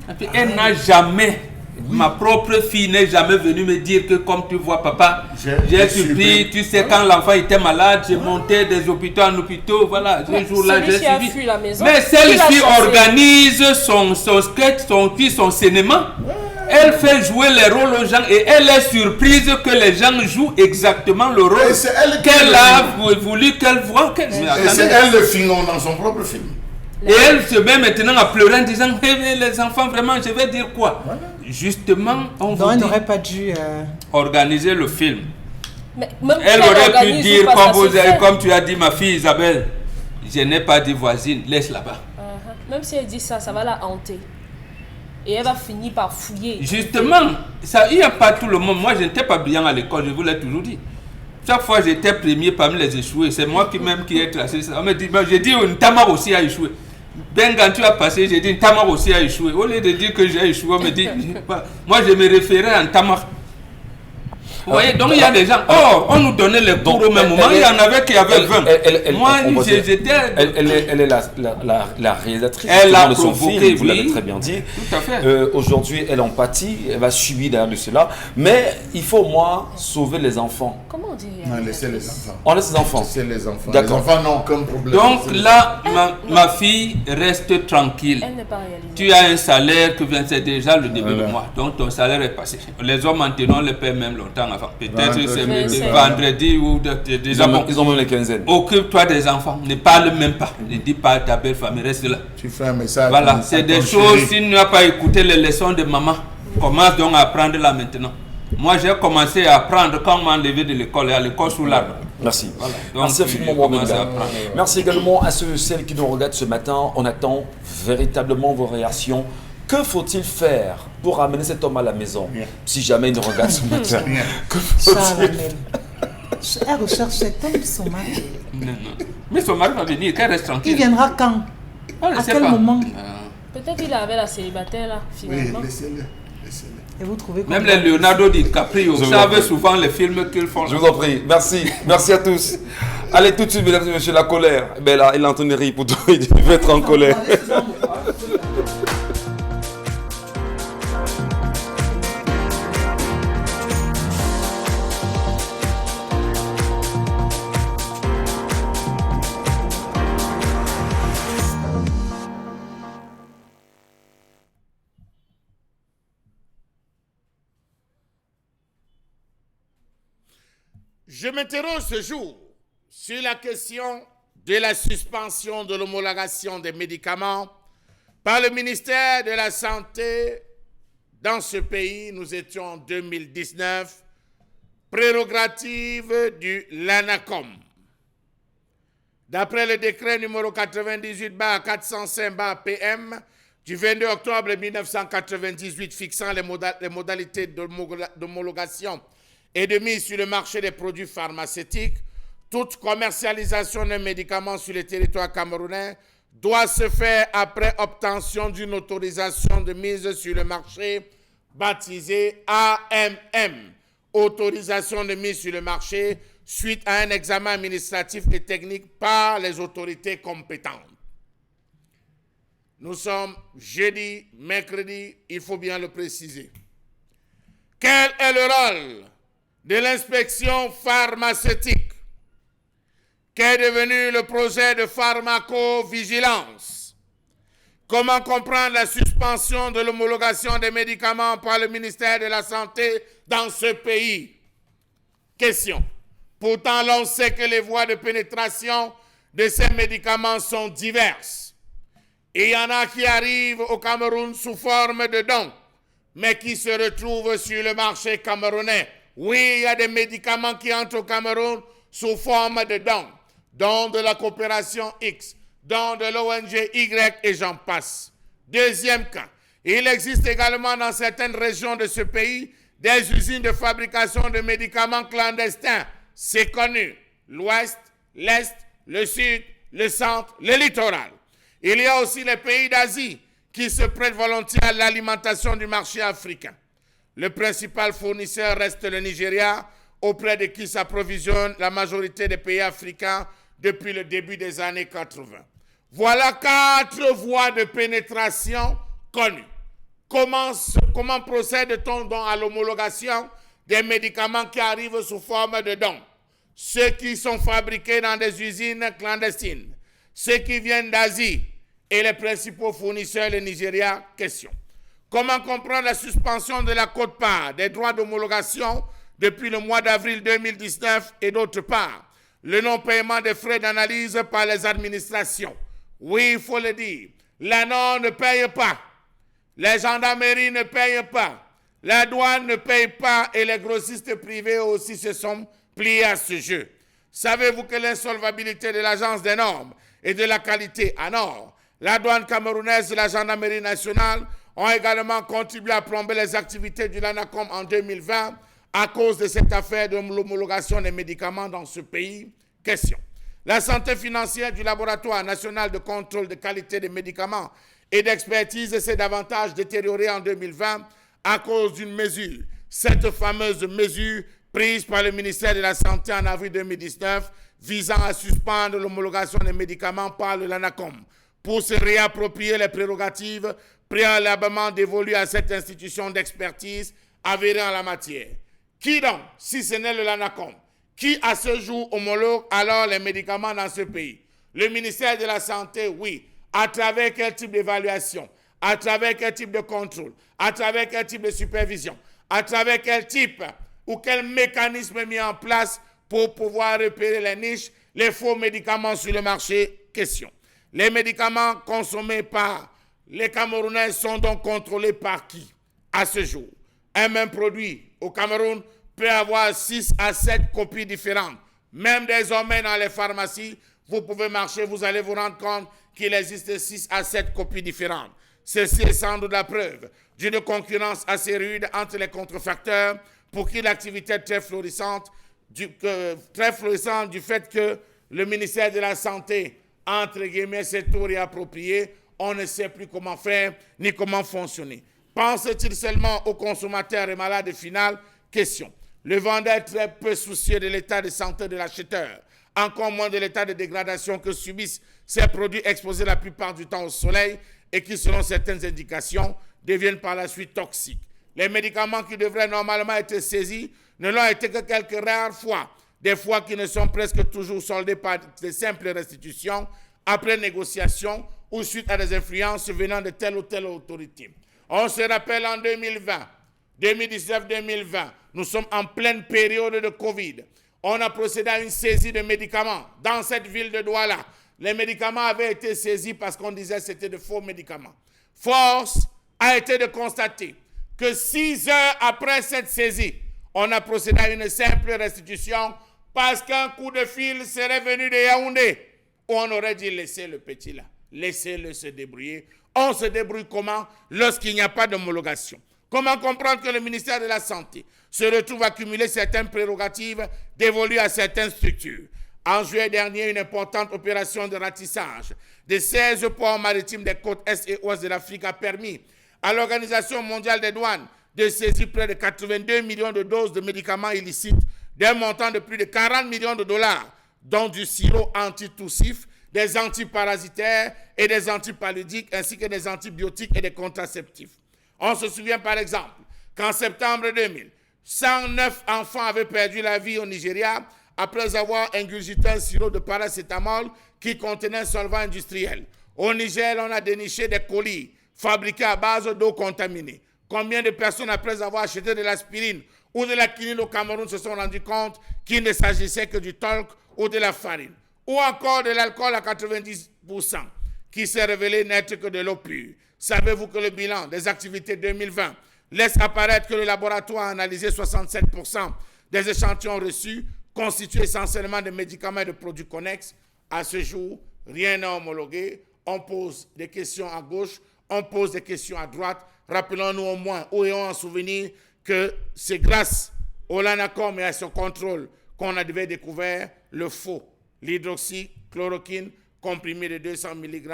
Et puis, elle n'a jamais, ma propre fille n'est jamais venue me dire que comme tu vois papa, j'ai supplié, tu sais quand l'enfant était malade, j'ai monté des hôpitaux en hôpitaux, voilà, ce jour-là j'ai suivi. Mais celle-ci organise son sketch, son cinéma. Elle fait jouer les rôles aux gens et elle est surprise que les gens jouent exactement le rôle qu'elle a voulu qu'elle voit. Et c'est elle le film dans son propre film. Et elle se met maintenant à pleurer en disant hey, les enfants, vraiment, je vais dire quoi? Voilà. Justement, on vous n'aurait pas dû organiser le film. Mais elle aurait pu dire, comme tu as dit, ma fille Isabelle, je n'ai pas dit voisine, laisse là-bas. Même si elle dit ça, ça va la hanter. Et elle va finir par fouiller. Justement, il n'y a pas tout le monde. Moi, je n'étais pas brillant à l'école, je vous l'ai toujours dit. Chaque fois, j'étais premier parmi les échoués. C'est moi qui ai tracé ça. On me dit, j'ai dit, Ntama aussi a échoué. Ben, quand tu as passé, j'ai dit Tamar aussi a échoué. Au lieu de dire que j'ai échoué, on me dit, moi je me référais à Tamar. Vous voyez, donc il y a des gens. Oh, on nous donnait les cours au même moment. Il y en avait qui avaient 20. Moi, j'étais. Elle est la réalisatrice Elle a de son provoqué, film, vous oui. l'avez très bien dit. Tout à fait. Aujourd'hui, elle empathie, elle va subir derrière de cela. Mais il faut, moi, sauver les enfants. Comment on dit Non, laissez les enfants. On laisse les enfants. Laissez les enfants. D'accord. Les enfants n'ont aucun problème. Donc Laissez les là, ma fille reste tranquille. Elle n'est pas réalisée. Tu as un salaire que vient, c'est déjà le début du mois. Donc ton salaire est passé. Les hommes maintenant, on les paie même longtemps avant. Peut-être c'est vendredi ou déjà bon. Ils ont même les quinzaines. Occupe-toi des enfants. Ne parle même pas. Ne dis pas à ta belle famille, reste là. Tu fais un message. Voilà, à c'est ton des chéri. choses, si tu n'as pas écouté les leçons de maman, commence donc à apprendre là maintenant. Moi, j'ai commencé à apprendre quand on m'a enlevé de l'école, et à l'école sous l'arbre. Merci. Voilà. Donc, Merci infiniment, j'ai commencé à Mohamed. apprendre. Merci également à ceux et celles qui nous regardent ce matin. On attend véritablement vos réactions. Que faut-il faire pour amener cet homme à la maison si jamais il nous regarde ce matin? Que faut-il Chalamel. Elle recherche cet homme, son mari. Non, non. Mais son mari va venir, qu'elle reste Il tranquille. viendra quand? On ne À sait quel pas. moment? Peut-être il avait la célibataire là, Oui, finalement. laissez-le. Laissez-le. Et vous trouvez Même comment? les Leonardo DiCaprio Je vous savent en prie. souvent les films qu'ils font. Je vous en prie. Merci. Merci à tous. Allez tout de suite, mesdames et messieurs, la colère. Ben là, il a entendu rire pour toi. Il veut être en colère. Je m'interroge ce jour sur la question de la suspension de l'homologation des médicaments par le ministère de la Santé dans ce pays. Nous étions en 2019, prérogative du l'ANACOM. D'après le décret numéro 98/405/PM du 22 octobre 1998 fixant les modalités d'homologation et de mise sur le marché des produits pharmaceutiques, toute commercialisation de médicaments sur le territoire camerounais doit se faire après obtention d'une autorisation de mise sur le marché baptisée AMM, autorisation de mise sur le marché suite à un examen administratif et technique par les autorités compétentes. Nous sommes jeudi, mercredi, il faut bien le préciser. Quel est le rôle de l'inspection pharmaceutique qu'est devenu le projet de pharmacovigilance? Comment comprendre la suspension de l'homologation des médicaments par le ministère de la Santé dans ce pays? Question. Pourtant, l'on sait que les voies de pénétration de ces médicaments sont diverses. Et il y en a qui arrivent au Cameroun sous forme de dons, mais qui se retrouvent sur le marché camerounais. Oui, il y a des médicaments qui entrent au Cameroun sous forme de dons de la coopération X, dons de l'ONG Y et j'en passe. Deuxième cas, il existe également dans certaines régions de ce pays des usines de fabrication de médicaments clandestins. C'est connu. L'Ouest, l'Est, le Sud, le Centre, le littoral. Il y a aussi les pays d'Asie qui se prêtent volontiers à l'alimentation du marché africain. Le principal fournisseur reste le Nigeria, auprès de qui s'approvisionne la majorité des pays africains depuis le début des années 80. Voilà 4 voies de pénétration connues. Comment procède-t-on donc à l'homologation des médicaments qui arrivent sous forme de dons? Ceux qui sont fabriqués dans des usines clandestines, ceux qui viennent d'Asie et les principaux fournisseurs, le Nigeria, question. Comment comprendre la suspension de la quote-part des droits d'homologation depuis le mois d'avril 2019 et d'autre part, le non-paiement des frais d'analyse par les administrations? Oui, il faut le dire, l'ANOR ne paye pas, les gendarmeries ne payent pas, la douane ne paye pas et les grossistes privés aussi se sont pliés à ce jeu. Savez-vous que l'insolvabilité de l'Agence des normes et de la qualité ANOR, la douane camerounaise et la gendarmerie nationale ont également contribué à plomber les activités du LANACOM en 2020 à cause de cette affaire de l'homologation des médicaments dans ce pays? Question. La santé financière du laboratoire national de contrôle de qualité des médicaments et d'expertise s'est davantage détériorée en 2020 à cause d'une mesure. Cette fameuse mesure prise par le ministère de la Santé en avril 2019 visant à suspendre l'homologation des médicaments par le LANACOM pour se réapproprier les prérogatives préalablement dévolues à cette institution d'expertise avérée en la matière. Qui donc, si ce n'est le LANACOM, qui à ce jour homologue alors les médicaments dans ce pays? Le ministère de la Santé, oui. À travers quel type d'évaluation? À travers quel type de contrôle? À travers quel type de supervision? À travers quel type ou quel mécanisme mis en place pour pouvoir repérer les niches, les faux médicaments sur le marché? Question. Les médicaments consommés par les Camerounais sont donc contrôlés par qui à ce jour? Un même produit au Cameroun peut avoir 6 à 7 copies différentes. Même désormais dans les pharmacies, vous pouvez marcher, vous allez vous rendre compte qu'il existe 6 à 7 copies différentes. Ceci est sans doute la preuve d'une concurrence assez rude entre les contrefacteurs pour qui l'activité est très florissante du fait que le ministère de la Santé, entre guillemets, s'est tout réapproprié. On ne sait plus comment faire ni comment fonctionner. Pense-t-il seulement aux consommateurs et malades final? Question. Le vendeur est très peu soucieux de l'état de santé de l'acheteur, encore moins de l'état de dégradation que subissent ces produits exposés la plupart du temps au soleil et qui, selon certaines indications, deviennent par la suite toxiques. Les médicaments qui devraient normalement être saisis ne l'ont été que quelques rares fois, des fois qui ne sont presque toujours soldés par de simples restitutions, après négociation ou suite à des influences venant de telle ou telle autorité. On se rappelle en 2020, 2019-2020, nous sommes en pleine période de Covid. On a procédé à une saisie de médicaments dans cette ville de Douala. Les médicaments avaient été saisis parce qu'on disait que c'était de faux médicaments. Force a été de constater que 6 heures après cette saisie, on a procédé à une simple restitution parce qu'un coup de fil serait venu de Yaoundé. Où on aurait dit laissez le petit là, laissez-le se débrouiller. On se débrouille comment? Lorsqu'il n'y a pas d'homologation. Comment comprendre que le ministère de la Santé se retrouve à cumuler certaines prérogatives dévolues à certaines structures? En juillet dernier, une importante opération de ratissage de 16 ports maritimes des côtes Est et Ouest de l'Afrique a permis à l'Organisation mondiale des douanes de saisir près de 82 millions de doses de médicaments illicites d'un montant de plus de 40 millions de dollars, dont du sirop antitoussif, des antiparasitaires et des antipaludiques, ainsi que des antibiotiques et des contraceptifs. On se souvient par exemple qu'en septembre 2000, 109 enfants avaient perdu la vie au Nigeria après avoir ingurgité un sirop de paracétamol qui contenait un solvant industriel. Au Niger, on a déniché des colis fabriqués à base d'eau contaminée. Combien de personnes, après avoir acheté de l'aspirine ou de la quinine au Cameroun, se sont rendues compte qu'il ne s'agissait que du talc ou de la farine, ou encore de l'alcool à 90%, qui s'est révélé n'être que de l'eau pure? Savez-vous que le bilan des activités 2020 laisse apparaître que le laboratoire a analysé 67% des échantillons reçus, constitués essentiellement de médicaments et de produits connexes? À ce jour, rien n'est homologué. On pose des questions à gauche, on pose des questions à droite. Rappelons-nous au moins, ou ayons en souvenir, que c'est grâce au LANACOM et à son contrôle qu'on avait découvert le faux, l'hydroxychloroquine comprimé de 200 mg.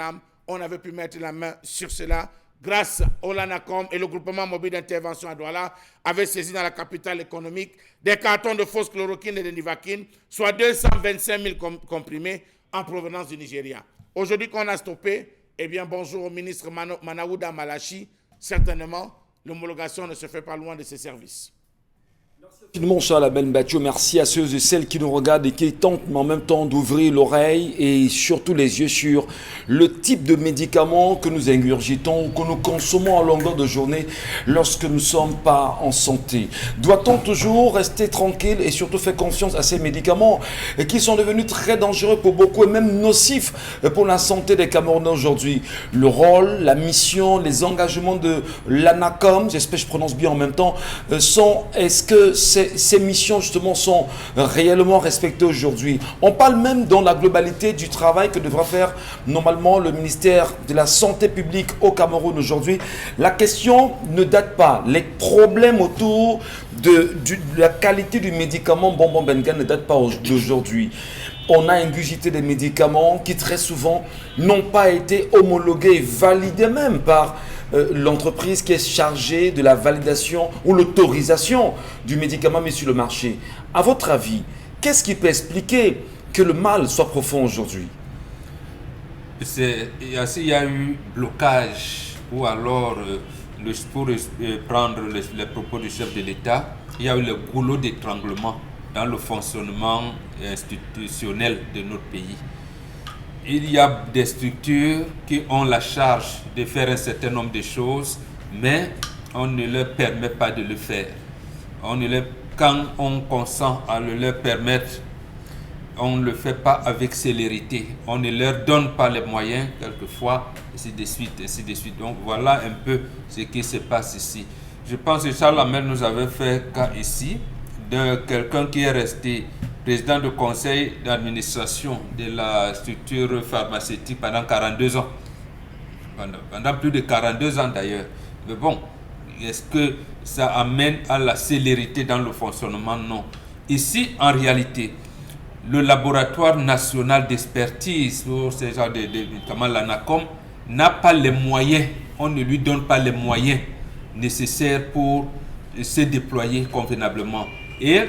On avait pu mettre la main sur cela grâce au LANACOM, et le groupement mobile d'intervention à Douala avait saisi dans la capitale économique des cartons de fausses chloroquine et de nivaquine, soit 225 000 comprimés en provenance du Nigeria. Aujourd'hui qu'on a stoppé, eh bien bonjour au ministre Manaouda Malachi, certainement l'homologation ne se fait pas loin de ses services. Mon cher Label Mbatio, merci à ceux et celles qui nous regardent et qui tentent en même temps d'ouvrir l'oreille et surtout les yeux sur le type de médicaments que nous ingurgitons, que nous consommons en longueur de journée lorsque nous ne sommes pas en santé. Doit-on toujours rester tranquille et surtout faire confiance à ces médicaments qui sont devenus très dangereux pour beaucoup et même nocifs pour la santé des Camerounais aujourd'hui? Le rôle, la mission, les engagements de l'ANACOM, j'espère que je prononce bien en même temps, est-ce que ces missions justement sont réellement respectées aujourd'hui? On parle même dans la globalité du travail que devra faire normalement le ministère de la Santé publique au Cameroun aujourd'hui. La question ne date pas. Les problèmes autour de la qualité du médicament Bonbon Benga ne datent pas d'aujourd'hui. on a ingurgité des médicaments qui très souvent n'ont pas été homologués, validés même par l'entreprise qui est chargée de la validation ou l'autorisation du médicament mis sur le marché. À votre avis, qu'est-ce qui peut expliquer que le mal soit profond aujourd'hui? Il y a eu blocage ou alors, pour prendre les propos du chef de l'État, il y a eu le goulot d'étranglement dans le fonctionnement institutionnel de notre pays. Il y a des structures qui ont la charge de faire un certain nombre de choses, mais on ne leur permet pas de le faire. Quand on consent à le leur permettre, on ne le fait pas avec célérité. On ne leur donne pas les moyens, quelquefois, ainsi de suite, ainsi de suite. Donc voilà un peu ce qui se passe ici. Je pense que Charles Hamel nous avait fait cas ici de quelqu'un qui est resté président du conseil d'administration de la structure pharmaceutique pendant 42 ans. Pendant plus de 42 ans d'ailleurs. Mais bon, est-ce que ça amène à la célérité dans le fonctionnement? Non. Ici, en réalité, le laboratoire national d'expertise pour ces genres de médicaments, l'ANACOM, n'a pas les moyens, on ne lui donne pas les moyens nécessaires pour se déployer convenablement. Et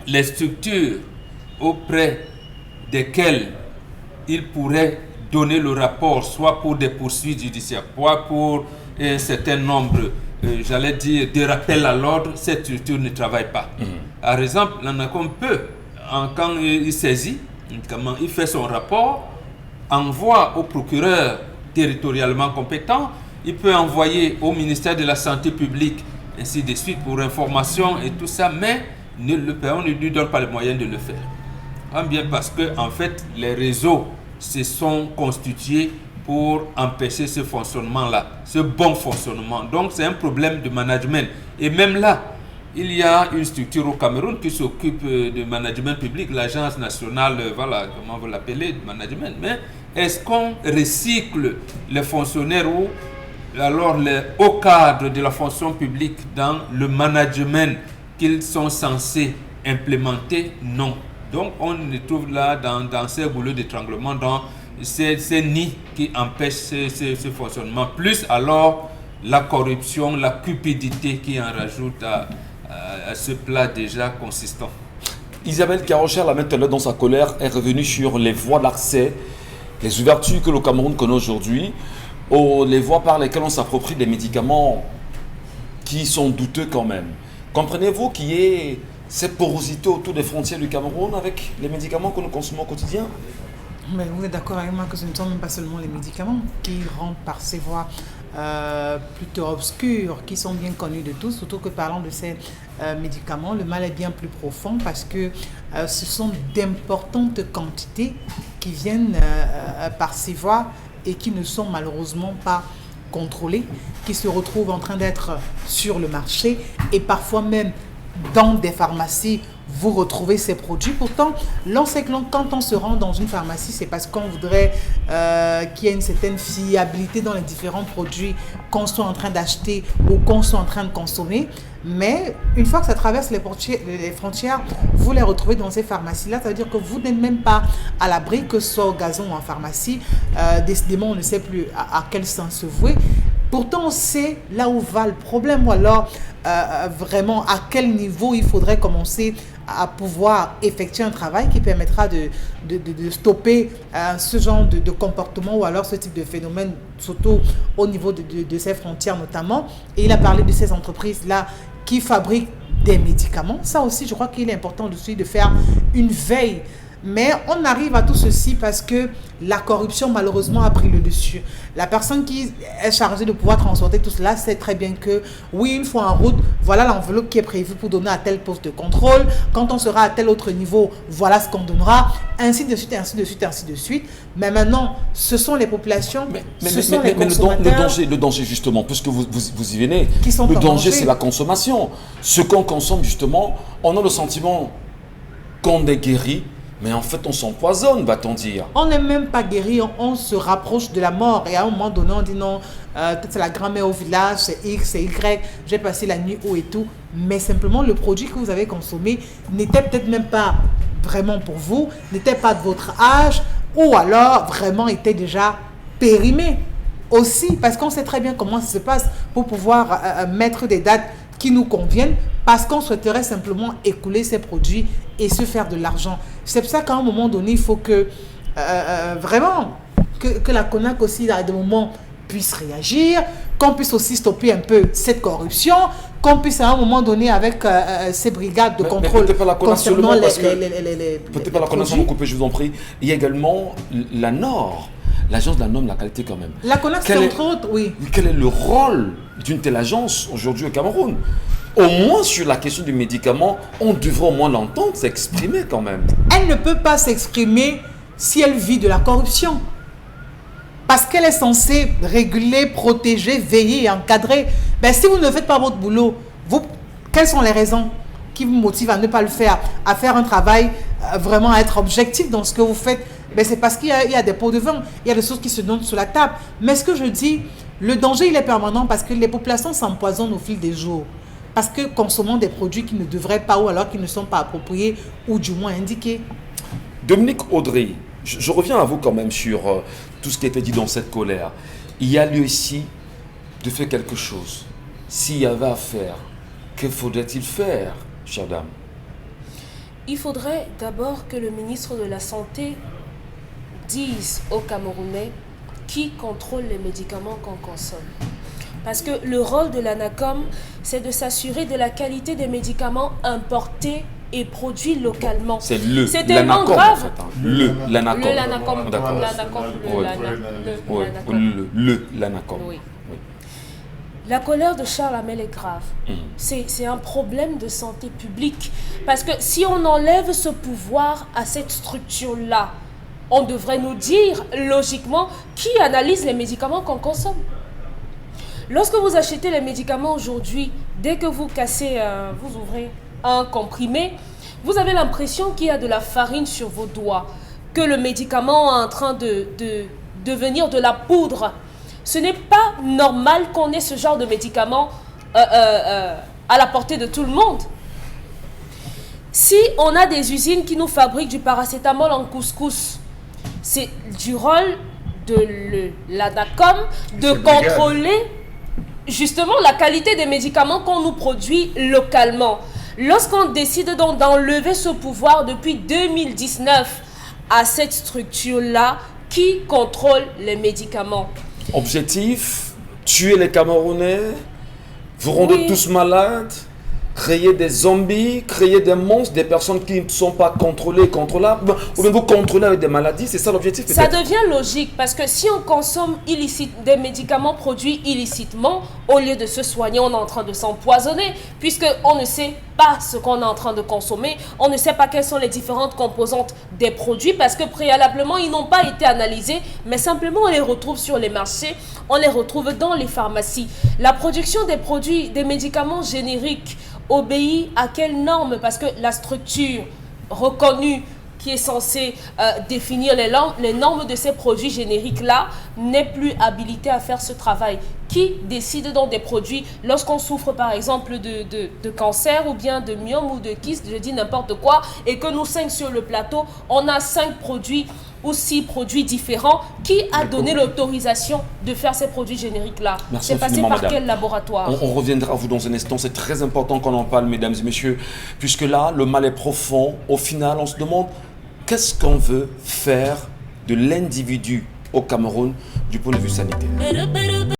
les structures auprès desquelles il pourrait donner le rapport, soit pour des poursuites judiciaires, soit pour un certain nombre, j'allais dire, de rappels à l'ordre, cette structure ne travaille pas. Par exemple, l'ANACOM peut, quand il saisit, comment il fait son rapport, envoie au procureur territorialement compétent, il peut envoyer au ministère de la Santé publique, ainsi de suite, pour information et tout ça, mais on ne lui donne pas les moyens de le faire. Bien parce que, en fait, les réseaux se sont constitués pour empêcher ce fonctionnement-là, ce bon fonctionnement. Donc, c'est un problème de management. Et même là, il y a une structure au Cameroun qui s'occupe du management public, l'agence nationale, voilà, comment vous l'appelez, de management. Mais est-ce qu'on recycle les fonctionnaires ou alors les hauts cadres de la fonction publique dans le management qu'ils sont censés implémenter? Non. Donc on les trouve là dans ces boulots d'étranglement, dans ces nids qui empêchent ce fonctionnement. Plus alors la corruption, la cupidité qui en rajoute à ce plat déjà consistant. Isabelle Karocher, là maintenant dans sa colère, est revenue sur les voies d'accès, les ouvertures que le Cameroun connaît aujourd'hui, les voies par lesquelles on s'approprie des médicaments qui sont douteux quand même. Comprenez-vous qu'il y ait cette porosité autour des frontières du Cameroun avec les médicaments que nous consommons au quotidien? Mais vous êtes d'accord avec moi que ce ne sont même pas seulement les médicaments qui rentrent par ces voies plutôt obscures, qui sont bien connus de tous, surtout que parlant de ces médicaments, le mal est bien plus profond parce que ce sont d'importantes quantités qui viennent par ces voies et qui ne sont malheureusement pas contrôlées, qui se retrouvent en train d'être sur le marché et parfois même dans des pharmacies, vous retrouvez ces produits. Pourtant, l'on sait que quand on se rend dans une pharmacie, c'est parce qu'on voudrait qu'il y ait une certaine fiabilité dans les différents produits qu'on soit en train d'acheter ou qu'on soit en train de consommer. Mais une fois que ça traverse les frontières, vous les retrouvez dans ces pharmacies-là. Ça veut dire que vous n'êtes même pas à l'abri, que ce soit au gazon ou en pharmacie. Décidément, on ne sait plus à quel sens se vouer. Pourtant, on sait là où va le problème, ou alors vraiment à quel niveau il faudrait commencer à pouvoir effectuer un travail qui permettra de stopper ce genre de comportement ou alors ce type de phénomène, surtout au niveau de ces frontières notamment. Et il a parlé de ces entreprises-là qui fabriquent des médicaments. Ça aussi, je crois qu'il est important aussi de faire une veille. Mais on arrive à tout ceci parce que la corruption malheureusement a pris le dessus. La personne qui est chargée de pouvoir transporter tout cela sait très bien que oui, une fois en route, voilà l'enveloppe qui est prévue pour donner à tel poste de contrôle. Quand on sera à tel autre niveau, voilà ce qu'on donnera, ainsi de suite, ainsi de suite, ainsi de suite. Mais maintenant, ce sont les populations, ce sont les consommateurs. Le danger justement, puisque vous y venez, qui sont le danger c'est la consommation. Ce qu'on consomme justement, on a le sentiment qu'on est guéri, Mais en fait, on s'empoisonne, va-t-on dire. On n'est même pas guéri, on se rapproche de la mort. Et à un moment donné, on dit non, peut-être c'est la grand-mère au village, c'est X, c'est Y, j'ai passé la nuit où et tout. Mais simplement, le produit que vous avez consommé n'était peut-être même pas vraiment pour vous, n'était pas de votre âge, ou alors vraiment était déjà périmé. Aussi, parce qu'on sait très bien comment ça se passe pour pouvoir mettre des dates qui nous conviennent, parce qu'on souhaiterait simplement écouler ces produits et se faire de l'argent. C'est pour ça qu'à un moment donné, il faut que vraiment que la CONAC aussi, à des moments, puisse réagir, qu'on puisse aussi stopper un peu cette corruption, qu'on puisse à un moment donné avec ces brigades de contrôle peut-être pas la CONAC concernant seulement, parce que peut-être pas la CONAC, sans me couper, je vous en prie. Il y a également la NOR, l'agence de la norme de la qualité quand même. La CONAC, c'est entre autres, oui. Quel est le rôle d'une telle agence aujourd'hui au Cameroun? Au moins sur la question du médicament, on devrait au moins l'entendre s'exprimer quand même. Elle ne peut pas s'exprimer si elle vit de la corruption. Parce qu'elle est censée réguler, protéger, veiller et encadrer. Ben, si vous ne faites pas votre boulot, quelles sont les raisons qui vous motivent à ne pas le faire, à faire un travail, vraiment à être objectif dans ce que vous faites? Ben, c'est parce qu'il y a des pots de vin, il y a des choses qui se donnent sur la table. Mais ce que je dis, le danger, il est permanent parce que les populations s'empoisonnent au fil des jours. Parce que consommons des produits qui ne devraient pas ou alors qui ne sont pas appropriés ou du moins indiqués. Dominique Audrey, je reviens à vous quand même sur tout ce qui a été dit dans cette colère. Il y a lieu ici de faire quelque chose. S'il y avait à faire, que faudrait-il faire, chère dame? Il faudrait d'abord que le ministre de la Santé dise aux Camerounais qui contrôle les médicaments qu'on consomme. Parce que le rôle de l'ANACOM, c'est de s'assurer de la qualité des médicaments importés et produits localement. C'est tellement grave. En fait, hein. L'ANACOM. L'ANACOM. Oui. La colère de Charles Hamel est grave. C'est un problème de santé publique. Parce que si on enlève ce pouvoir à cette structure-là, on devrait nous dire, logiquement, qui analyse les médicaments qu'on consomme. Lorsque vous achetez les médicaments aujourd'hui, dès que vous cassez, vous ouvrez un comprimé, vous avez l'impression qu'il y a de la farine sur vos doigts, que le médicament est en train de devenir de la poudre. Ce n'est pas normal qu'on ait ce genre de médicament à la portée de tout le monde. Si on a des usines qui nous fabriquent du paracétamol en couscous, c'est du rôle de l'ANACOM de contrôler justement la qualité des médicaments qu'on nous produit localement. Lorsqu'on décide donc d'enlever ce pouvoir depuis 2019 à cette structure-là, qui contrôle les médicaments? Objectif, tuer les Camerounais, vous rendre tous malades, créer des zombies, créer des monstres, des personnes qui ne sont pas contrôlées, contrôlables, ou bien vous contrôler avec des maladies, c'est ça l'objectif peut-être? Ça devient logique parce que si on consomme des médicaments produits illicitement, au lieu de se soigner, on est en train de s'empoisonner, puisqu'on ne sait pas ce qu'on est en train de consommer, on ne sait pas quelles sont les différentes composantes des produits, parce que préalablement, ils n'ont pas été analysés, mais simplement on les retrouve sur les marchés, on les retrouve dans les pharmacies. La production des produits, des médicaments génériques, obéit à quelles normes? Parce que la structure reconnue qui est censée définir les normes de ces produits génériques-là n'est plus habilitée à faire ce travail. Qui décide donc des produits lorsqu'on souffre par exemple de cancer ou bien de myome ou de kyste, je dis n'importe quoi, et que nous 5 sur le plateau, on a 5 produits ou 6 produits différents. Qui a donné l'autorisation de faire ces produits génériques-là? C'est passé par quel laboratoire? On reviendra à vous dans un instant. C'est très important qu'on en parle, mesdames et messieurs, puisque là, le mal est profond. Au final, on se demande qu'est-ce qu'on veut faire de l'individu au Cameroun du point de vue sanitaire.